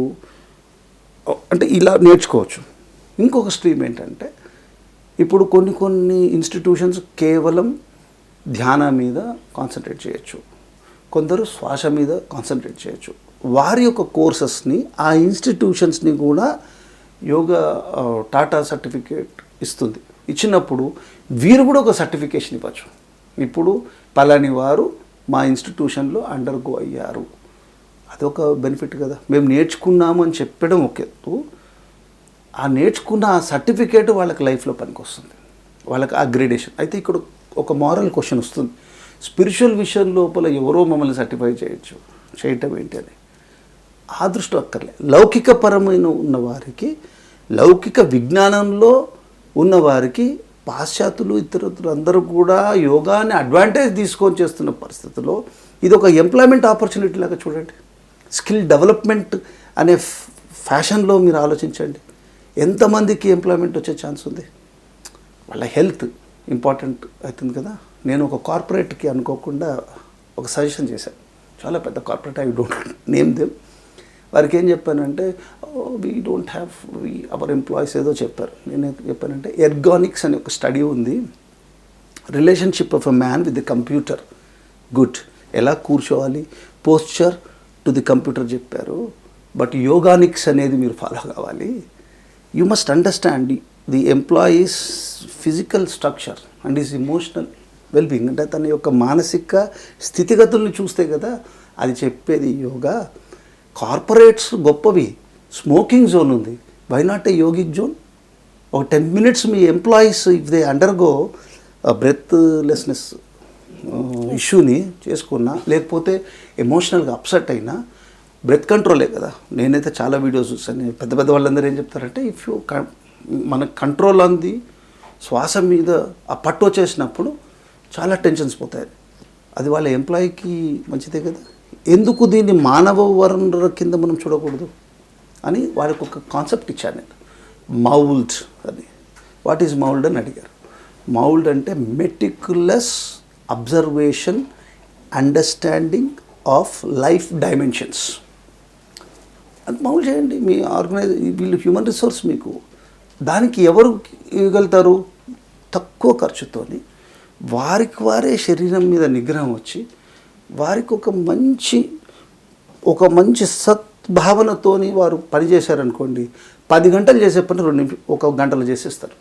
అంటే ఇలా నేర్చుకోవచ్చు. ఇంకొక స్ట్రీమ్ ఏంటంటే ఇప్పుడు కొన్ని ఇన్స్టిట్యూషన్స్ కేవలం ధ్యానం మీద కాన్సన్ట్రేట్ చేయొచ్చు, కొందరు శ్వాస మీద కాన్సన్ట్రేట్ చేయొచ్చు. వారి యొక్క కోర్సెస్ని ఆ ఇన్స్టిట్యూషన్స్ని కూడా యోగా టాటా సర్టిఫికేట్ ఇస్తుంది. ఇచ్చినప్పుడు వీరు కూడా ఒక సర్టిఫికేషన్ ఇవ్వచ్చు. ఇప్పుడు పలాని వారు మా ఇన్స్టిట్యూషన్లో అండర్గో అయ్యారు, అదొక బెనిఫిట్ కదా. మేము నేర్చుకున్నాము అని చెప్పడం ఒక ఎత్తు, ఆ నేర్చుకున్న ఆ సర్టిఫికేట్ వాళ్ళకి లైఫ్లో పనికి వస్తుంది, వాళ్ళకి ఆ గ్రేడేషన్. అయితే ఇక్కడ ఒక మారల్ క్వశ్చన్ వస్తుంది, స్పిరిచువల్ విషయం లోపల ఎవరో మమ్మల్ని సర్టిఫై చేయటం ఏంటి అని. ఆ దృష్టి అక్కర్లే. లౌకికపరమైన ఉన్నవారికి, లౌకిక విజ్ఞానంలో ఉన్నవారికి పాశ్చాత్యులు ఇతరులు అందరూ కూడా యోగాని అడ్వాంటేజ్ తీసుకొని చేస్తున్న పరిస్థితుల్లో ఇది ఒక ఎంప్లాయ్మెంట్ ఆపర్చునిటీ లాగా చూడండి. స్కిల్ డెవలప్మెంట్ అనే ఫ్యాషన్లో మీరు ఆలోచించండి, ఎంతమందికి ఎంప్లాయ్మెంట్ వచ్చే ఛాన్స్ ఉంది. వాళ్ళ హెల్త్ ఇంపార్టెంట్ అవుతుంది కదా. నేను ఒక కార్పొరేట్కి అనుకోకుండా ఒక సజెషన్ చేశాను, చాలా పెద్ద corporate, I don't name them. వారికి ఏం చెప్పానంటే we don't have our employees ఏదో చెప్పారు. నేను చెప్పానంటే ఎర్గానిక్స్ అనే ఒక స్టడీ ఉంది, relationship of a man with the computer. Good, ఎలా కూర్చోవాలి, పోస్చర్ టు ది కంప్యూటర్ చెప్పారు. బట్ యోగానిక్స్ అనేది మీరు ఫాలో కావాలి. You must understand the employees physical structure and is emotional wellbeing. అంటే తన యొక్క మానసిక స్థితిగతుల్ని చూస్తే కదా అది చెప్పేది యోగా. కార్పొరేట్స్ గొప్పవి, స్మోకింగ్ జోన్ ఉంది, why not a yogic zone? ఒక 10 minutes మీ employees if they undergo breathlessness ఇష్యూని చేసుకున్నా, లేకపోతే ఎమోషనల్గా అప్సెట్ అయినా, బ్రెత్ కంట్రోలే కదా. నేనైతే చాలా వీడియోస్ చూసాను, పెద్ద పెద్ద వాళ్ళందరూ ఏం చెప్తారంటే ఇఫ్ యూ మన కంట్రోల్ అంది శ్వాస మీద ఆ పట్టు వచ్చేసినప్పుడు చాలా టెన్షన్స్ పోతాయి. అది వాళ్ళ ఎంప్లాయీకి మంచిదే కదా. ఎందుకు దీన్ని మానవ వనరుల కింద మనం చూడకూడదు అని వాళ్ళకి ఒక కాన్సెప్ట్ ఇచ్చాను నేను, మౌల్డ్ అని. వాట్ ఈజ్ మౌల్డ్ అని అడిగారు. మౌల్డ్ అంటే meticulous observation, understanding of life dimensions. అది మౌల్డ్ చేయండి. మీ వీళ్ళు హ్యూమన్ రిసోర్స్ మీకు, దానికి ఎవరు ఇవ్వగలుగుతారు? తక్కువ ఖర్చుతోని వారికి వారే శరీరం మీద నిగ్రహం వచ్చి వారికి ఒక మంచి సద్భావనతోని వారు పనిచేశారనుకోండి, 10 గంటలు చేసే పని 1 గంటలో చేసేస్తారు.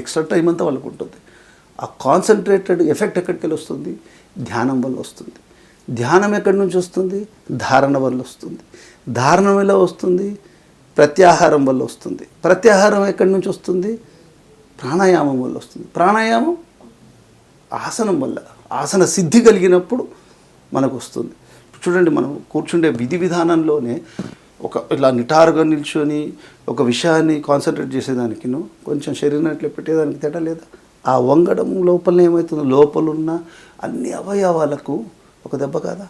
ఎక్స్ట్రా టైం అంతా వాళ్ళకు ఉంటుంది. ఆ కాన్సన్ట్రేటెడ్ ఎఫెక్ట్ ఎక్కడికి వెళ్ళి వస్తుంది? ధ్యానం వల్ల వస్తుంది. ధ్యానం ఎక్కడి నుంచి వస్తుంది? ధారణ వల్ల వస్తుంది. ధారణ వల్ల వస్తుంది, ప్రత్యాహారం వల్ల వస్తుంది. ప్రత్యాహారం ఎక్కడి నుంచి వస్తుంది? ప్రాణాయామం వల్ల వస్తుంది. ప్రాణాయామం ఆసనం వల్ల, ఆసన సిద్ధి కలిగినప్పుడు మనకు వస్తుంది. చూడండి, మనం కూర్చుండే విధి విధానంలోనే ఇలా నిటారుగా నిల్చొని ఒక విషయాన్ని కాన్సన్ట్రేట్ చేసేదానికిను కొంచెం శరీరం అట్లా పెట్టేదానికి తేడా లేదా? ఆ వంగడం లోపల ఏమవుతుంది? లోపలున్న అన్ని అవయవాలకు ఒక దెబ్బ కాదా?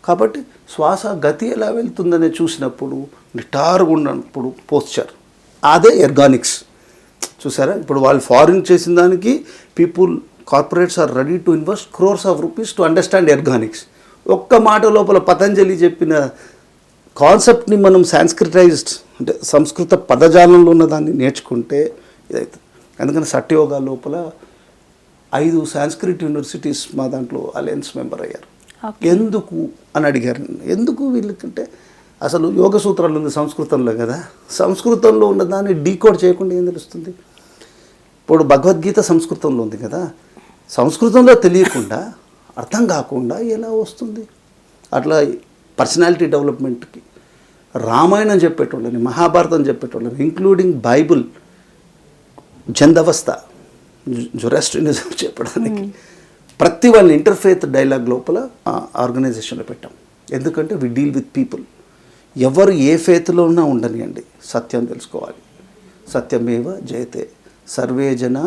కాబట్టి శ్వాస గతి ఎలా వెళ్తుందని చూసినప్పుడు, నిటారుగా ఉన్నప్పుడు పోస్చర్, అదే ఎర్గానిక్స్. చూసారా, ఇప్పుడు వాళ్ళు ఫారిన్ చేసిన దానికి corporates are ready to invest crores of rupees to understand ergonomics. ఒక్క మాట లోపల పతంజలి చెప్పిన కాన్సెప్ట్ని మనం సాంస్క్రిటైజ్డ్ అంటే సంస్కృత పదజాలంలో ఉన్న దాన్ని నేర్చుకుంటే ఇదవుతుంది. అందుకని సట్యోగా లోపల 5 సాంస్క్రిట్ యూనివర్సిటీస్ మా దాంట్లో అలయన్స్ మెంబర్ అయ్యారు. ఎందుకు అని అడిగారు. ఎందుకు వీళ్ళకంటే అసలు యోగ సూత్రాలు ఉంది సంస్కృతంలో కదా, సంస్కృతంలో ఉన్న దాన్ని డీకోడ్ చేయకుండా ఏం తెలుస్తుంది? ఇప్పుడు భగవద్గీత సంస్కృతంలో ఉంది కదా, సంస్కృతంలో తెలియకుండా అర్థం కాకుండా ఎలా వస్తుంది? అట్లా పర్సనాలిటీ డెవలప్మెంట్కి రామాయణం చెప్పేటోళ్ళని, మహాభారతం చెప్పేటోళ్ళని, ఇంక్లూడింగ్ బైబుల్, జందవస్థ, జొరాస్ట్రియనిజం చెప్పడానికి ప్రతి వాళ్ళని ఇంటర్ఫేత్ డైలాగ్ లోపల ఆర్గనైజేషన్లో పెట్టాం. ఎందుకంటే వి డీల్ విత్ పీపుల్. ఎవరు ఏ ఫేత్లో ఉన్నా ఉండనియండి, సత్యం తెలుసుకోవాలి. సత్యమేవ జయతే, సర్వే జన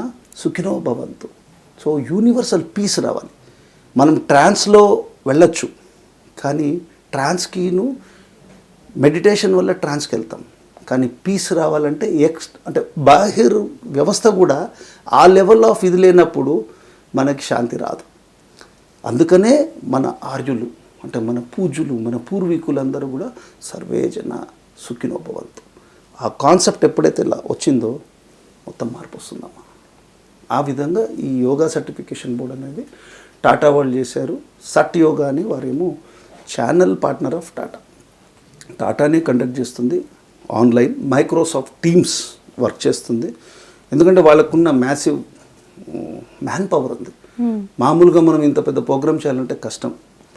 సుఖినో భవంతు. సో యూనివర్సల్ పీస్ రావాలి. మనం ట్రాన్స్లో వెళ్ళొచ్చు, కానీ ట్రాన్స్కిను మెడిటేషన్ వల్ల ట్రాన్స్కి వెళ్తాం. కానీ పీస్ రావాలంటే అంటే బాహిర్ వ్యవస్థ కూడా ఆ లెవెల్ ఆఫ్ ఇది లేనప్పుడు మనకి శాంతి రాదు. అందుకనే మన ఆర్యులు అంటే మన పూజ్యులు, మన పూర్వీకులందరూ కూడా సర్వే జన సుఖినో భవంతు. ఆ కాన్సెప్ట్ ఎప్పుడైతే ఇలా వచ్చిందో మొత్తం మార్పు వస్తుందమ్మా. ఆ విధంగా ఈ యోగా సర్టిఫికేషన్ బోర్డ్ అనేది టాటా వాళ్ళు చేశారు. సట్ యోగా అని వారేమో ఛానల్ పార్ట్నర్ ఆఫ్ టాటా. టాటానే కండక్ట్ చేస్తుంది ఆన్లైన్. మైక్రోసాఫ్ట్ టీమ్స్ వర్క్ చేస్తుంది. ఎందుకంటే వాళ్ళకున్న మ్యాసివ్ మ్యాన్ పవర్ ఉంది. మామూలుగా మనం ఇంత పెద్ద ప్రోగ్రామ్ చేయాలంటే కష్టం.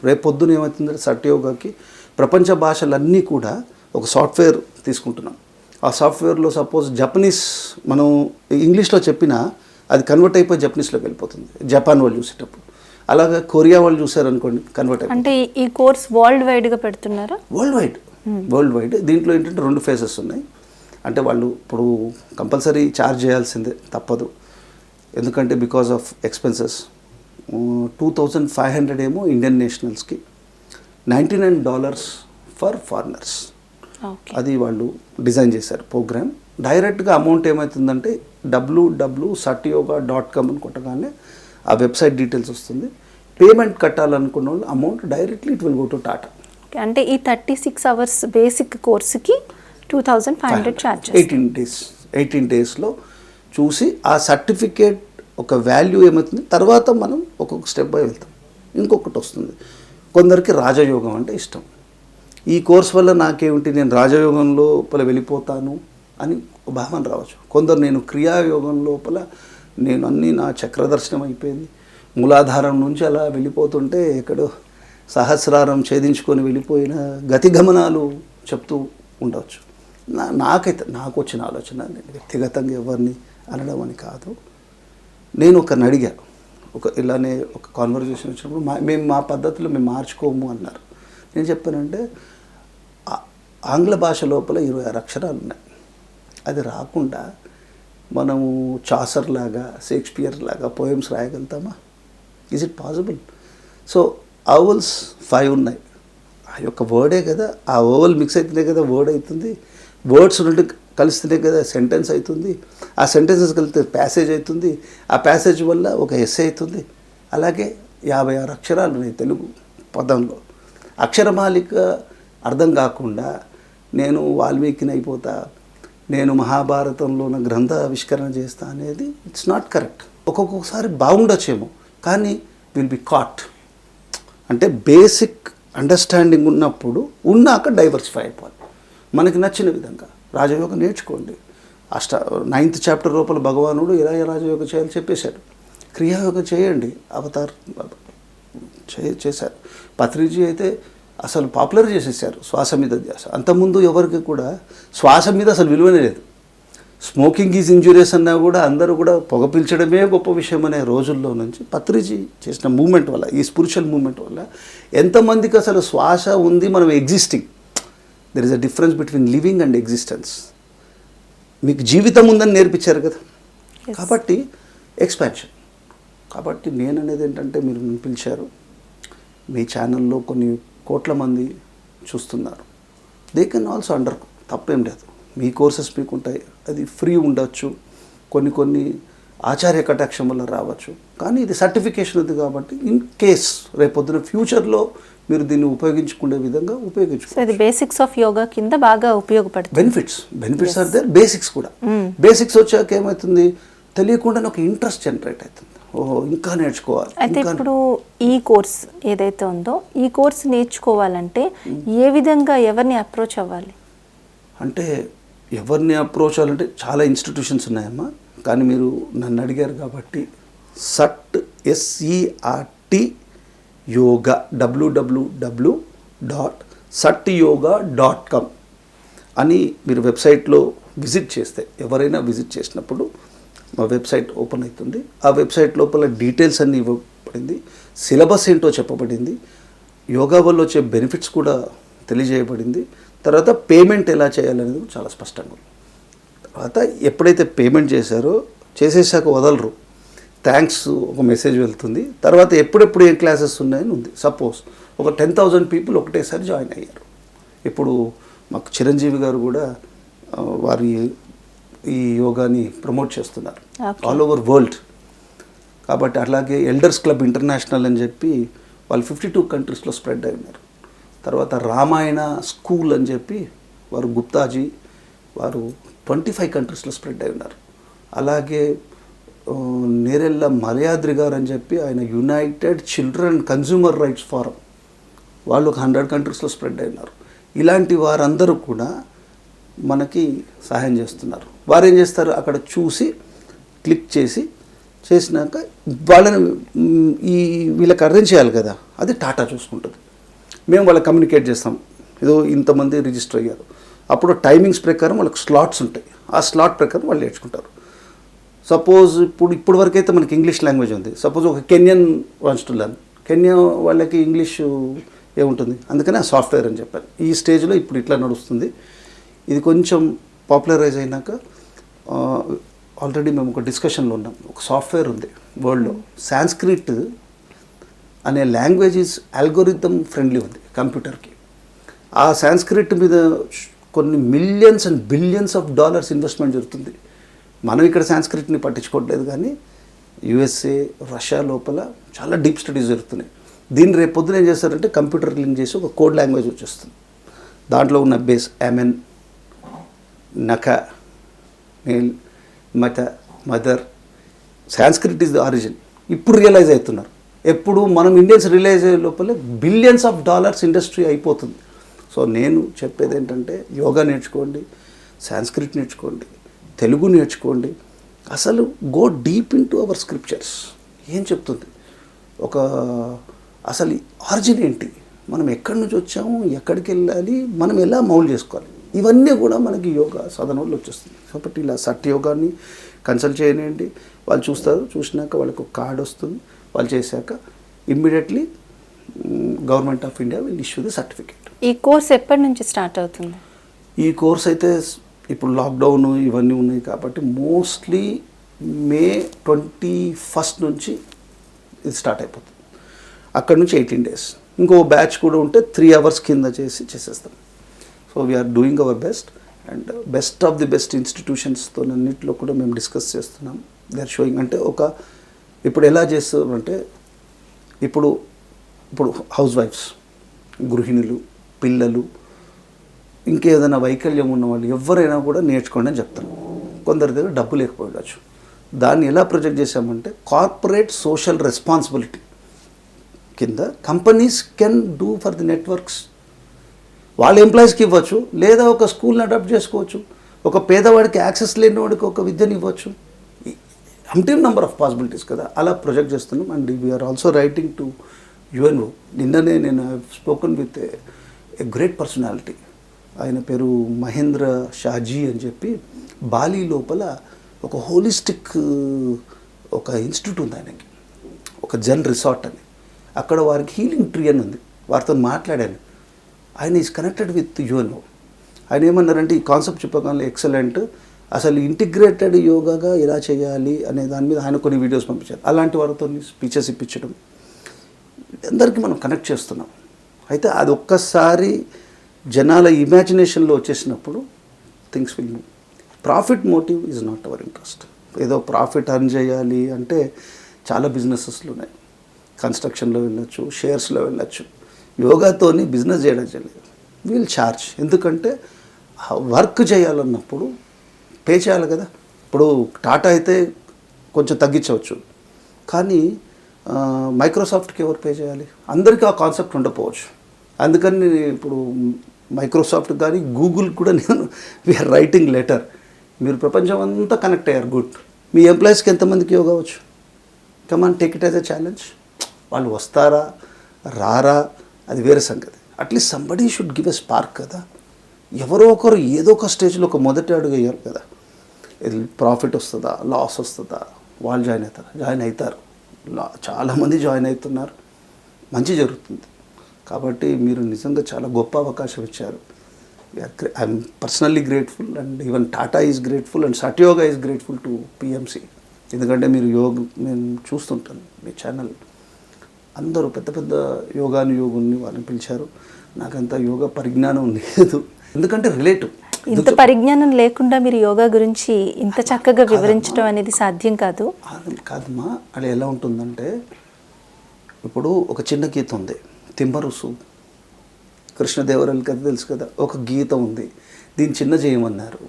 రేపు పొద్దున ఏమవుతుందంటే సట్ యోగాకి ప్రపంచ భాషలన్నీ కూడా ఒక సాఫ్ట్వేర్ తీసుకుంటున్నాం. ఆ సాఫ్ట్వేర్లో సపోజ్ జపనీస్ మనం ఇంగ్లీష్లో చెప్పినా అది కన్వర్ట్ అయిపోయి జపనీస్లోకి వెళ్ళిపోతుంది జపాన్ వాళ్ళు చూసేటప్పుడు. అలాగే కొరియా వాళ్ళు చూసారనుకోండి కన్వర్ట్ అయిపోతుంది. అంటే ఈ కోర్స్ వరల్డ్ వైడ్గా పెడుతున్నారా? World wide. దీంట్లో ఏంటంటే 2 ఫేజెస్ ఉన్నాయి. అంటే వాళ్ళు ఇప్పుడు కంపల్సరీ ఛార్జ్ చేయాల్సిందే, తప్పదు. ఎందుకంటే బికాజ్ ఆఫ్ ఎక్స్పెన్సెస్. 2500 ఏమో ఇండియన్ నేషనల్స్కి, $99 ఫర్ ఫారినర్స్. అది వాళ్ళు డిజైన్ చేశారు ప్రోగ్రామ్. డైరెక్ట్గా అమౌంట్ ఏమవుతుందంటే www.satyoga.com అని కొట్టగానే ఆ వెబ్సైట్ డీటెయిల్స్ వస్తుంది. పేమెంట్ కట్టాలనుకున్న వాళ్ళు amount directly it will go to Tata. అంటే ఈ 36 అవర్స్ బేసిక్ కోర్సుకి 2500 ఛార్జ్. 18 డేస్లో చూసి ఆ సర్టిఫికేట్ ఒక వాల్యూ ఏమవుతుంది, తర్వాత మనం ఒక్కొక్క స్టెప్ బై వెళ్తాం. ఇంకొకటి వస్తుంది, కొందరికి రాజయోగం అంటే ఇష్టం. ఈ కోర్స్ వల్ల నాకేమిటి, నేను రాజయోగం లోపల వెళ్ళిపోతాను అని భావన రావచ్చు. కొందరు నేను క్రియాయోగం లోపల నేను అన్నీ నా చక్రదర్శనం అయిపోయింది, మూలాధారం నుంచి అలా వెళ్ళిపోతుంటే ఎక్కడో సహస్రారం ఛేదించుకొని వెళ్ళిపోయిన గతిగమనాలు చెప్తూ ఉండవచ్చు. నాకైతే నాకు వచ్చిన ఆలోచన, నేను వ్యక్తిగతంగా ఎవరిని అనడం అని కాదు, నేను ఒకరిని అడిగా, ఇలానే ఒక కాన్వర్జేషన్ వచ్చినప్పుడు మేము మా పద్ధతిలో మేము మార్చుకోము అన్నారు. నేను చెప్పానంటే ఆంగ్ల భాష లోపల 26 అక్షరాలు ఉన్నాయి. అది రాకుండా మనము చాసర్ లాగా, షేక్స్పియర్ లాగా పోయమ్స్ రాయగలుగుతామా? Is it possible? So vowels 5 ఉన్నాయి. ఆ యొక్క వర్డే కదా, ఆ ఓవల్ మిక్స్ అయితేనే కదా వర్డ్ అవుతుంది. వర్డ్స్ రెండు కలిస్తేనే కదా సెంటెన్స్ అవుతుంది. ఆ సెంటెన్సెస్ కలిస్తే ప్యాసేజ్ అవుతుంది. ఆ ప్యాసేజ్ వల్ల ఒక ఎస్సే అవుతుంది. అలాగే 56 అక్షరాలు ఉన్నాయి తెలుగు పదంలో. అక్షరమాలిక అర్థం కాకుండా నేను వాల్మీకిని అయిపోతా, నేను మహాభారతంలో ఉన్న గ్రంథ ఆవిష్కరణ చేస్తా అనేది ఇట్స్ నాట్ కరెక్ట్. ఒక్కొక్కసారి బాగుండొచ్చేమో, కానీ విల్ బి కాట్. అంటే బేసిక్ అండర్స్టాండింగ్ ఉన్నప్పుడు ఉన్నాక డైవర్సిఫై అయిపోవాలి మనకి నచ్చిన విధంగా. రాజయోగం నేర్చుకోండి. 9th చాప్టర్ లోపల భగవానుడు ఎలా రాజయోగం చేయాలో చెప్పేశాడు. క్రియాయోగం చేయండి, అవతార్ చేశారు. పత్రిజీ అయితే అసలు పాపులర్ చేసేసారు శ్వాస మీద ధ్యాస. అంతకుముందు ఎవరికి కూడా శ్వాస మీద అసలు విలువనే లేదు. స్మోకింగ్ ఈజ్ ఇంజూరియస్ అన్నా కూడా అందరూ కూడా పొగ పీల్చడమే గొప్ప విషయం అనే రోజుల్లో నుంచి పత్రిజీ చేసిన మూమెంట్ వల్ల, ఈ స్పిరిచువల్ మూమెంట్ వల్ల ఎంతమందికి అసలు శ్వాస ఉంది, మనం existing. There is a difference between living and existence. మీకు జీవితం ఉందని నేర్పించారు కదా, కాబట్టి ఎక్స్పాన్షన్. కాబట్టి నేను అనేది ఏంటంటే, మీరు నన్ను పిలిచారు, మీ ఛానల్లో కొన్ని కోట్ల మంది చూస్తున్నారు. దే కెన్ ఆల్సో అండర్, తప్పేం లేదు. మీ కోర్సెస్ మీకు ఉంటాయి, అది ఫ్రీ ఉండొచ్చు, కొన్ని ఆచార్య కటాక్షం వల్ల రావచ్చు. కానీ ఇది సర్టిఫికేషన్ ఉంది కాబట్టి ఇన్ కేస్ రేపొద్దున ఫ్యూచర్లో మీరు దీన్ని ఉపయోగించుకునే విధంగా ఉపయోగించుకోవచ్చు. ఇది బేసిక్స్ ఆఫ్ యోగా కింద బాగా ఉపయోగపడుతుంది. Benefits are there. బేసిక్స్ కూడా, బేసిక్స్ వచ్చాక ఏమవుతుంది, తెలియకుండానే ఒక ఇంట్రెస్ట్ జనరేట్ అవుతుంది. ఓహో, ఇంకా నేర్చుకోవాలి. అయితే ఇప్పుడు ఈ కోర్స్ ఏదైతే ఉందో, ఈ కోర్స్ నేర్చుకోవాలంటే ఏ విధంగా ఎవరిని అప్రోచ్ అవ్వాలి? అంటే ఎవరిని అప్రోచ్ అవ్వాలంటే చాలా ఇన్స్టిట్యూషన్స్ ఉన్నాయమ్మా. కానీ మీరు నన్ను అడిగారు కాబట్టి సట్ SERT యోగా www.satyoga.com అని మీరు వెబ్సైట్లో విజిట్ చేస్తే, ఎవరైనా విజిట్ చేసినప్పుడు మా వెబ్సైట్ ఓపెన్ అవుతుంది. ఆ వెబ్సైట్ లోపల డీటెయిల్స్ అన్నీ ఇవ్వబడింది, సిలబస్ ఏంటో చెప్పబడింది, యోగా వల్ల వచ్చే బెనిఫిట్స్ కూడా తెలియజేయబడింది. తర్వాత పేమెంట్ ఎలా చేయాలనేది కూడా చాలా స్పష్టంగా ఉంది. తర్వాత ఎప్పుడైతే పేమెంట్ చేశారో చేసేసాక వదలరు, థ్యాంక్స్ ఒక మెసేజ్ వెళ్తుంది. తర్వాత ఎప్పుడెప్పుడు ఏం క్లాసెస్ ఉన్నాయని ఉంది. సపోజ్ ఒక 10,000 పీపుల్ ఒకటేసారి జాయిన్ అయ్యారు. ఇప్పుడు మాకు చిరంజీవి గారు కూడా వారి ఈ యోగాని ప్రమోట్ చేస్తున్నారు ఆల్ ఓవర్ వరల్డ్. కాబట్టి అలాగే ఎల్డర్స్ క్లబ్ ఇంటర్నేషనల్ అని చెప్పి వాళ్ళు 52 కంట్రీస్లో స్ప్రెడ్ అయి ఉన్నారు. తర్వాత రామాయణ స్కూల్ అని చెప్పి వారు గుప్తాజీ వారు 25 కంట్రీస్లో స్ప్రెడ్ అయి ఉన్నారు. అలాగే నేరెళ్ళ మలయాద్రి గారు అని చెప్పి ఆయన United children consumer rights forum వాళ్ళు ఒక 100 కంట్రీస్లో స్ప్రెడ్ అయి ఉన్నారు. ఇలాంటి వారందరూ కూడా మనకి సహాయం చేస్తున్నారు. వారు ఏం చేస్తారు, అక్కడ చూసి క్లిక్ చేసినాక వాళ్ళని వీళ్ళకి అరేంజ్ చేయాలి కదా, అది టాటా చూసుకుంటుంది. మేము వాళ్ళకి కమ్యూనికేట్ చేస్తాం, ఏదో ఇంతమంది రిజిస్టర్ అయ్యారు. అప్పుడు టైమింగ్స్ ప్రకారం వాళ్ళకి స్లాట్స్ ఉంటాయి, ఆ స్లాట్ ప్రకారం వాళ్ళు నేర్చుకుంటారు. సపోజ్ ఇప్పుడు వరకు అయితే మనకి ఇంగ్లీష్ లాంగ్వేజ్ ఉంది. సపోజ్ ఒక canyon wants to learn, Kenya వాళ్ళకి ఇంగ్లీష్ ఏముంటుంది, అందుకని ఆ సాఫ్ట్వేర్ అని చెప్పాను. ఈ స్టేజ్లో ఇప్పుడు ఇట్లా నడుస్తుంది. ఇది కొంచెం పాపులరైజ్ అయినాక ఆల్రెడీ మేము ఒక డిస్కషన్లో ఉన్నాం. ఒక సాఫ్ట్వేర్ ఉంది వరల్డ్లో, సాంస్క్రిట్ అనే లాంగ్వేజ్ ఈజ్ ఆల్గోరిథం ఫ్రెండ్లీ ఉంది కంప్యూటర్కి. ఆ సాంస్క్రిట్ మీద కొన్ని millions and billions of dollars investment జరుగుతుంది. మనం ఇక్కడ సాంస్క్రిట్ని పట్టించుకోవట్లేదు, కానీ యుఎస్ఏ రష్యా లోపల చాలా డీప్ స్టడీస్ జరుగుతున్నాయి. దీన్ని రేపు పొద్దున ఏం చేస్తారంటే కంప్యూటర్ లింక్ చేసి ఒక కోడ్ లాంగ్వేజ్ వచ్చేస్తుంది. దాంట్లో ఉన్న బేస్ ఎమెన్, నక, మేల్, మత, mother, Sanskrit is the origin. ఇప్పుడు రియలైజ్ అవుతున్నారు. ఎప్పుడు మనం ఇండియన్స్ రియలైజ్ అయ్యే లోపల బిలియన్స్ ఆఫ్ డాలర్స్ ఇండస్ట్రీ అయిపోతుంది. సో నేను చెప్పేది ఏంటంటే యోగా నేర్చుకోండి, సాంస్క్రిట్ నేర్చుకోండి, తెలుగు నేర్చుకోండి. అసలు go deep in to our scriptures. ఏం చెప్తుంది, ఒక అసలు ఆరిజిన్ ఏంటి, మనం ఎక్కడి నుంచి వచ్చాము, ఎక్కడికి వెళ్ళాలి, మనం ఎలా మౌల్డ్ చేసుకోవాలి, ఇవన్నీ కూడా మనకి యోగా సాధన వల్ల వచ్చేస్తుంది. కాబట్టి ఇలా సట్ యోగాని కన్సల్ట్ చేయనండి, వాళ్ళు చూస్తారు. చూసినాక వాళ్ళకు ఒక కార్డ్ వస్తుంది. వాళ్ళు చేశాక immediately government of India will issue the certificate. ఈ కోర్స్ ఎప్పటి నుంచి స్టార్ట్ అవుతుంది? ఈ కోర్స్ అయితే ఇప్పుడు లాక్డౌన్ ఇవన్నీ ఉన్నాయి కాబట్టి మోస్ట్లీ మే 21 నుంచి ఇది స్టార్ట్ అయిపోతుంది. అక్కడ నుంచి 18 days. ఇంకో బ్యాచ్ కూడా ఉంటే 3 hours కింద చేసేస్తాం. So we're doing our best and best of the best ఇన్స్టిట్యూషన్స్తో అన్నింటిలో కూడా మేము డిస్కస్ చేస్తున్నాం. They are showing. అంటే ఇప్పుడు ఎలా చేస్తామంటే ఇప్పుడు హౌస్ వైఫ్స్, గృహిణులు, పిల్లలు, ఇంకేదైనా వైకల్యం ఉన్న వాళ్ళు ఎవరైనా కూడా నేర్చుకోండి అని చెప్తాను. కొందరి దగ్గర డబ్బు లేకపోవచ్చు. దాన్ని ఎలా ప్రొజెక్ట్ చేశామంటే కార్పొరేట్ సోషల్ రెస్పాన్సిబిలిటీ కింద companies can do for the networks. వాళ్ళ ఎంప్లాయీస్కి ఇవ్వచ్చు, లేదా ఒక స్కూల్ని అడాప్ట్ చేసుకోవచ్చు, ఒక పేదవాడికి యాక్సెస్ లేని వాడికి ఒక విద్యను ఇవ్వచ్చు. అంటిల్ నెంబర్ ఆఫ్ పాసిబిలిటీస్ కదా, అలా ప్రొజెక్ట్ చేస్తున్నాం. And we are also writing to UNO. నిన్ననే నేను spoken with a great personality. ఆయన పేరు మహేంద్ర షాజీ అని చెప్పి బాలి లోపల ఒక హోలిస్టిక్ ఒక ఇన్స్టిట్యూట్ ఉంది ఆయనకి, ఒక జెన్ రిసార్ట్ అని. అక్కడ వారికి హీలింగ్ ట్రీ అని ఉంది. వారితో మాట్లాడాను. ఆయన ఈజ్ కనెక్టెడ్ విత్ యుఎన్ఓ. ఆయన ఏమన్నారంటే ఈ కాన్సెప్ట్ చెప్పగానే ఎక్సలెంట్, అసలు ఇంటిగ్రేటెడ్ యోగాగా ఎలా చేయాలి అనే దాని మీద ఆయన కొన్ని వీడియోస్ పంపించారు. అలాంటి వారితో స్పీచెస్ ఇప్పించడం, అందరికీ మనం కనెక్ట్ చేస్తున్నాం. అయితే అది ఒక్కసారి జనాల ఇమాజినేషన్లో వచ్చేసినప్పుడు things will move. Profit motive is not our interest. ఏదో ప్రాఫిట్ అర్న్ చేయాలి అంటే చాలా బిజినెసెస్లు ఉన్నాయి. కన్స్ట్రక్షన్లో వెళ్ళొచ్చు, షేర్స్లో వెళ్ళొచ్చు. యోగాతోని బిజినెస్ చేయడం చేయలేదు. We'll charge. ఎందుకంటే వర్క్ చేయాలన్నప్పుడు పే చేయాలి కదా. ఇప్పుడు టాటా అయితే కొంచెం తగ్గించవచ్చు, కానీ మైక్రోసాఫ్ట్కి ఎవరు పే చేయాలి? అందరికీ ఆ కాన్సెప్ట్ ఉండకపోవచ్చు. అందుకని ఇప్పుడు మైక్రోసాఫ్ట్ కానీ గూగుల్ కూడా నేను వీఆర్ రైటింగ్ లెటర్. మీరు ప్రపంచం అంతా కనెక్ట్ అయ్యారు, గుడ్. మీ ఎంప్లాయీస్కి ఎంతమందికి యోగా వచ్చు? Come on, take it as a challenge. వాళ్ళు వస్తారా రారా అది వేరే సంగతి. At least somebody should give a spark కదా. ఎవరో ఒకరు ఏదో ఒక స్టేజ్లో ఒక మొదటి అడుగు వేయాలి కదా. ఇది ప్రాఫిట్ వస్తుందా, లాస్ వస్తుందా, వాళ్ళు జాయిన్ అవుతారు. చాలామంది జాయిన్ అవుతున్నారు, మంచి జరుగుతుంది. కాబట్టి మీరు నిజంగా చాలా గొప్ప అవకాశం ఇచ్చారు. I'm personally grateful and even Tata is grateful and Sat Yoga is grateful to PMC. ఎందుకంటే మీరు నేను చూస్తుంటాను మీ ఛానల్, అందరూ పెద్ద పెద్ద యోగుల్ని వాళ్ళని పిలిచారు. నాకంత యోగా పరిజ్ఞానం లేదు, ఎందుకంటే రిలేటివ్. ఇంత పరిజ్ఞానం లేకుండా మీరు యోగా గురించి ఇంత చక్కగా వివరించడం అనేది సాధ్యం కాదు. కాదమ్మా, అది ఎలా ఉంటుందంటే ఇప్పుడు ఒక చిన్న గీత ఉంది, తిమ్మరుసు, కృష్ణదేవరాయలు కథ తెలుసు కదా, ఒక గీత ఉంది, దీన్ని చిన్న చేయమన్నారు,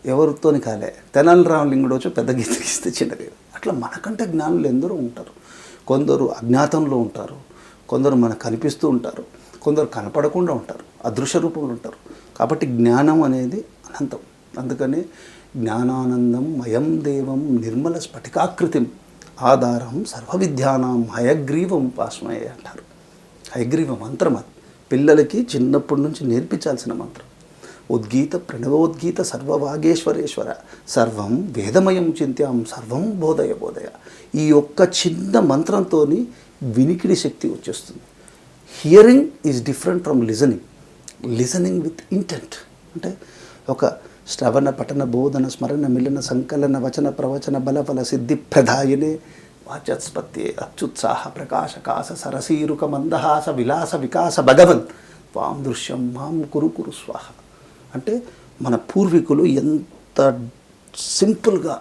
ఎవరితోని కాలే, తెనాలి రామలింగుడు వచ్చి పెద్ద గీత గీస్తే చిన్న గీత. అట్లా మనకంటే జ్ఞానులు ఎందరో ఉంటారు. కొందరు అజ్ఞాతంలో ఉంటారు, కొందరు మనకు కనిపిస్తూ ఉంటారు, కొందరు కనపడకుండా ఉంటారు, అదృశ్య రూపంలో ఉంటారు. కాబట్టి జ్ఞానం అనేది అనంతం. అందుకని జ్ఞానానందం మయం దేవం నిర్మల స్ఫటికాకృతిం ఆధారం సర్వవిద్యానాం హయగ్రీవం ఉపాస్మయే అంటారు. హయగ్రీవ మంత్రం అది పిల్లలకి చిన్నప్పటి నుంచి నేర్పించాల్సిన మంత్రం. ఉద్గీత ప్రణవోద్గీత సర్వవాగేశ్వరేశ్వర సర్వం వేదమయం చింత్యాం సర్వం బోధయ బోధయ. ఈ ఒక్క చిన్న మంత్రంతో వినికిడి శక్తి వచ్చేస్తుంది. Hearing is different from listening with intent. అంటే ఒక శ్రవణ పఠన బోధన స్మరణ మిలన సంకలన వచన ప్రవచన బలఫల సిద్ధి ప్రదాయనే వాచస్పత్యే అత్యుత్సాహ ప్రకాశ కాస సరసీరుక మందహాస విలాస వికాస భగవన్ వాం దృశ్యం మాం కురు కురు స్వాహ. అంటే మన పూర్వీకులు ఎంత సింపుల్గా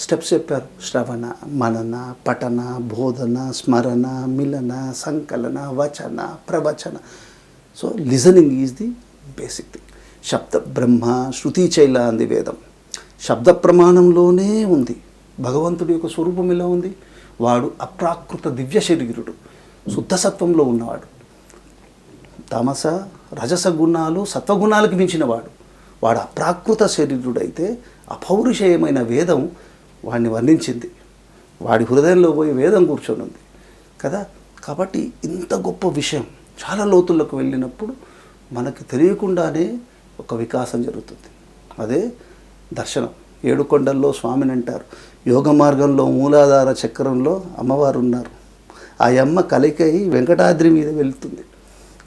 స్టెప్స్ చెప్పారు. శ్రవణ మనన పఠన బోధన స్మరణ మిలన సంకలన వచన ప్రవచన. So listening is the basic thing. శబ్ద బ్రహ్మ శృతి చైల అంది వేదం. శబ్ద ప్రమాణంలోనే ఉంది భగవంతుడి యొక్క స్వరూపం. ఎలా ఉంది? వాడు అప్రాకృత దివ్య శరీరుడు, శుద్ధసత్వంలో ఉన్నవాడు. తామస రజస గుణాలు సత్వగుణాలకు మించినవాడు. వాడు అప్రాకృత శరీరుడైతే అపౌరుషేయమైన వేదం వాడిని వర్ణించింది. వాడి హృదయంలో పోయి వేదం కూర్చొని ఉంది కదా. కాబట్టి ఇంత గొప్ప విషయం చాలా లోతుల్లోకి వెళ్ళినప్పుడు మనకు తెలియకుండానే ఒక వికాసం జరుగుతుంది. అదే దర్శనం. ఏడుకొండల్లో స్వామిని అంటారు. యోగ మార్గంలో మూలాధార చక్రంలో అమ్మవారు ఉన్నారు. ఆ అమ్మ కలయికై వెంకటాద్రి మీద వెళ్తుంది.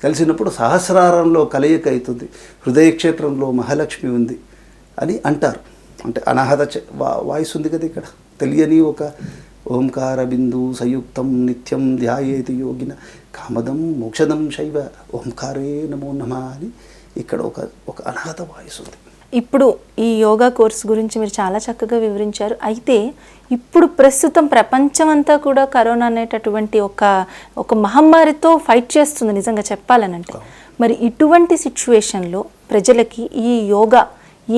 కలిసినప్పుడు సహస్రారంలో కలయిక అవుతుంది. హృదయ క్షేత్రంలో మహాలక్ష్మి ఉంది అని అంటారు. అంటే అనాహత వాయిస్ ఉంది కదా ఇక్కడ, తెలియని ఒక ఓంకార బిందు సంయుక్తం నిత్యం ధ్యాయేతి యోగిన కామదం మోక్షదం శైవ ఓంకారే నమో నమః అని ఇక్కడ ఒక అనాహత వాయిస్ ఉంది. ఇప్పుడు ఈ యోగా కోర్స్ గురించి మీరు చాలా చక్కగా వివరించారు. అయితే ఇప్పుడు ప్రస్తుతం ప్రపంచమంతా కూడా కరోనా అనేటటువంటి ఒక మహమ్మారితో ఫైట్ చేస్తుంది నిజంగా చెప్పాలనంటే. మరి ఇటువంటి సిచ్యువేషన్లో ప్రజలకి ఈ యోగా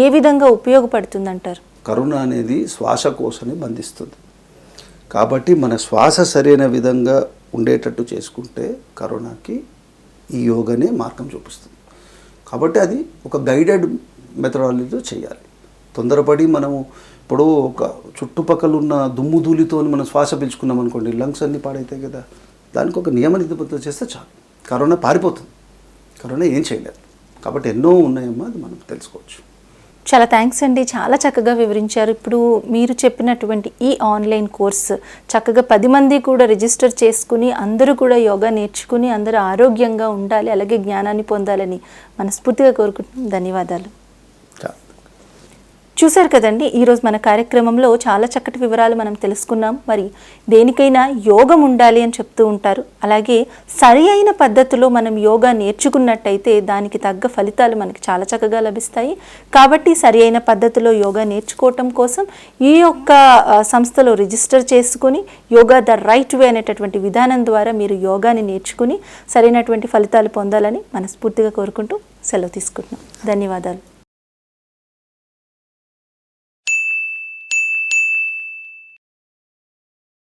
ఏ విధంగా ఉపయోగపడుతుందంటారు? కరోనా అనేది శ్వాసకోశాన్ని బంధిస్తుంది. కాబట్టి మన శ్వాస సరైన విధంగా ఉండేటట్టు చేసుకుంటే కరోనాకి ఈ యోగానే మార్గం చూపిస్తుంది. కాబట్టి అది ఒక గైడెడ్ మెథడాలజీతో చేయాలి. తొందరపడి మనము ఇప్పుడు ఒక చుట్టుపక్కల ఉన్న దుమ్ము ధూళితో మనం శ్వాస పీల్చుకున్నాం అనుకోండి, లంగ్స్ అన్నీ పాడవుతాయి కదా. దానికి ఒక నియమ నిబంధనలు చేస్తే చాలు, కరోనా పారిపోతుంది. కరోనా ఏం చేయలేదు. కాబట్టి ఎన్నో ఉన్నాయమ్మా, అది మనం తెలుసుకోవచ్చు. చాలా థ్యాంక్స్ అండి, చాలా చక్కగా వివరించారు. ఇప్పుడు మీరు చెప్పినటువంటి ఈ ఆన్లైన్ కోర్స్ చక్కగా 10 మంది కూడా రిజిస్టర్ చేసుకుని అందరూ కూడా యోగా నేర్చుకుని అందరూ ఆరోగ్యంగా ఉండాలి, అలాగే జ్ఞానాన్ని పొందాలని మనస్ఫూర్తిగా కోరుకుంటున్నాం. ధన్యవాదాలు. చూశారు కదండి, ఈరోజు మన కార్యక్రమంలో చాలా చక్కటి వివరాలు మనం తెలుసుకున్నాం. మరి దేనికైనా యోగం ఉండాలి అని చెప్తూ ఉంటారు. అలాగే సరి అయిన పద్ధతిలో మనం యోగా నేర్చుకున్నట్టయితే దానికి తగ్గ ఫలితాలు మనకి చాలా చక్కగా లభిస్తాయి. కాబట్టి సరి అయిన పద్ధతిలో యోగా నేర్చుకోవటం కోసం ఈ యొక్క సంస్థలో రిజిస్టర్ చేసుకుని యోగా ద రైట్ వే అనేటటువంటి విధానం ద్వారా మీరు యోగాని నేర్చుకుని సరైనటువంటి ఫలితాలు పొందాలని మనస్ఫూర్తిగా కోరుకుంటూ సెలవు తీసుకుంటున్నాం. ధన్యవాదాలు.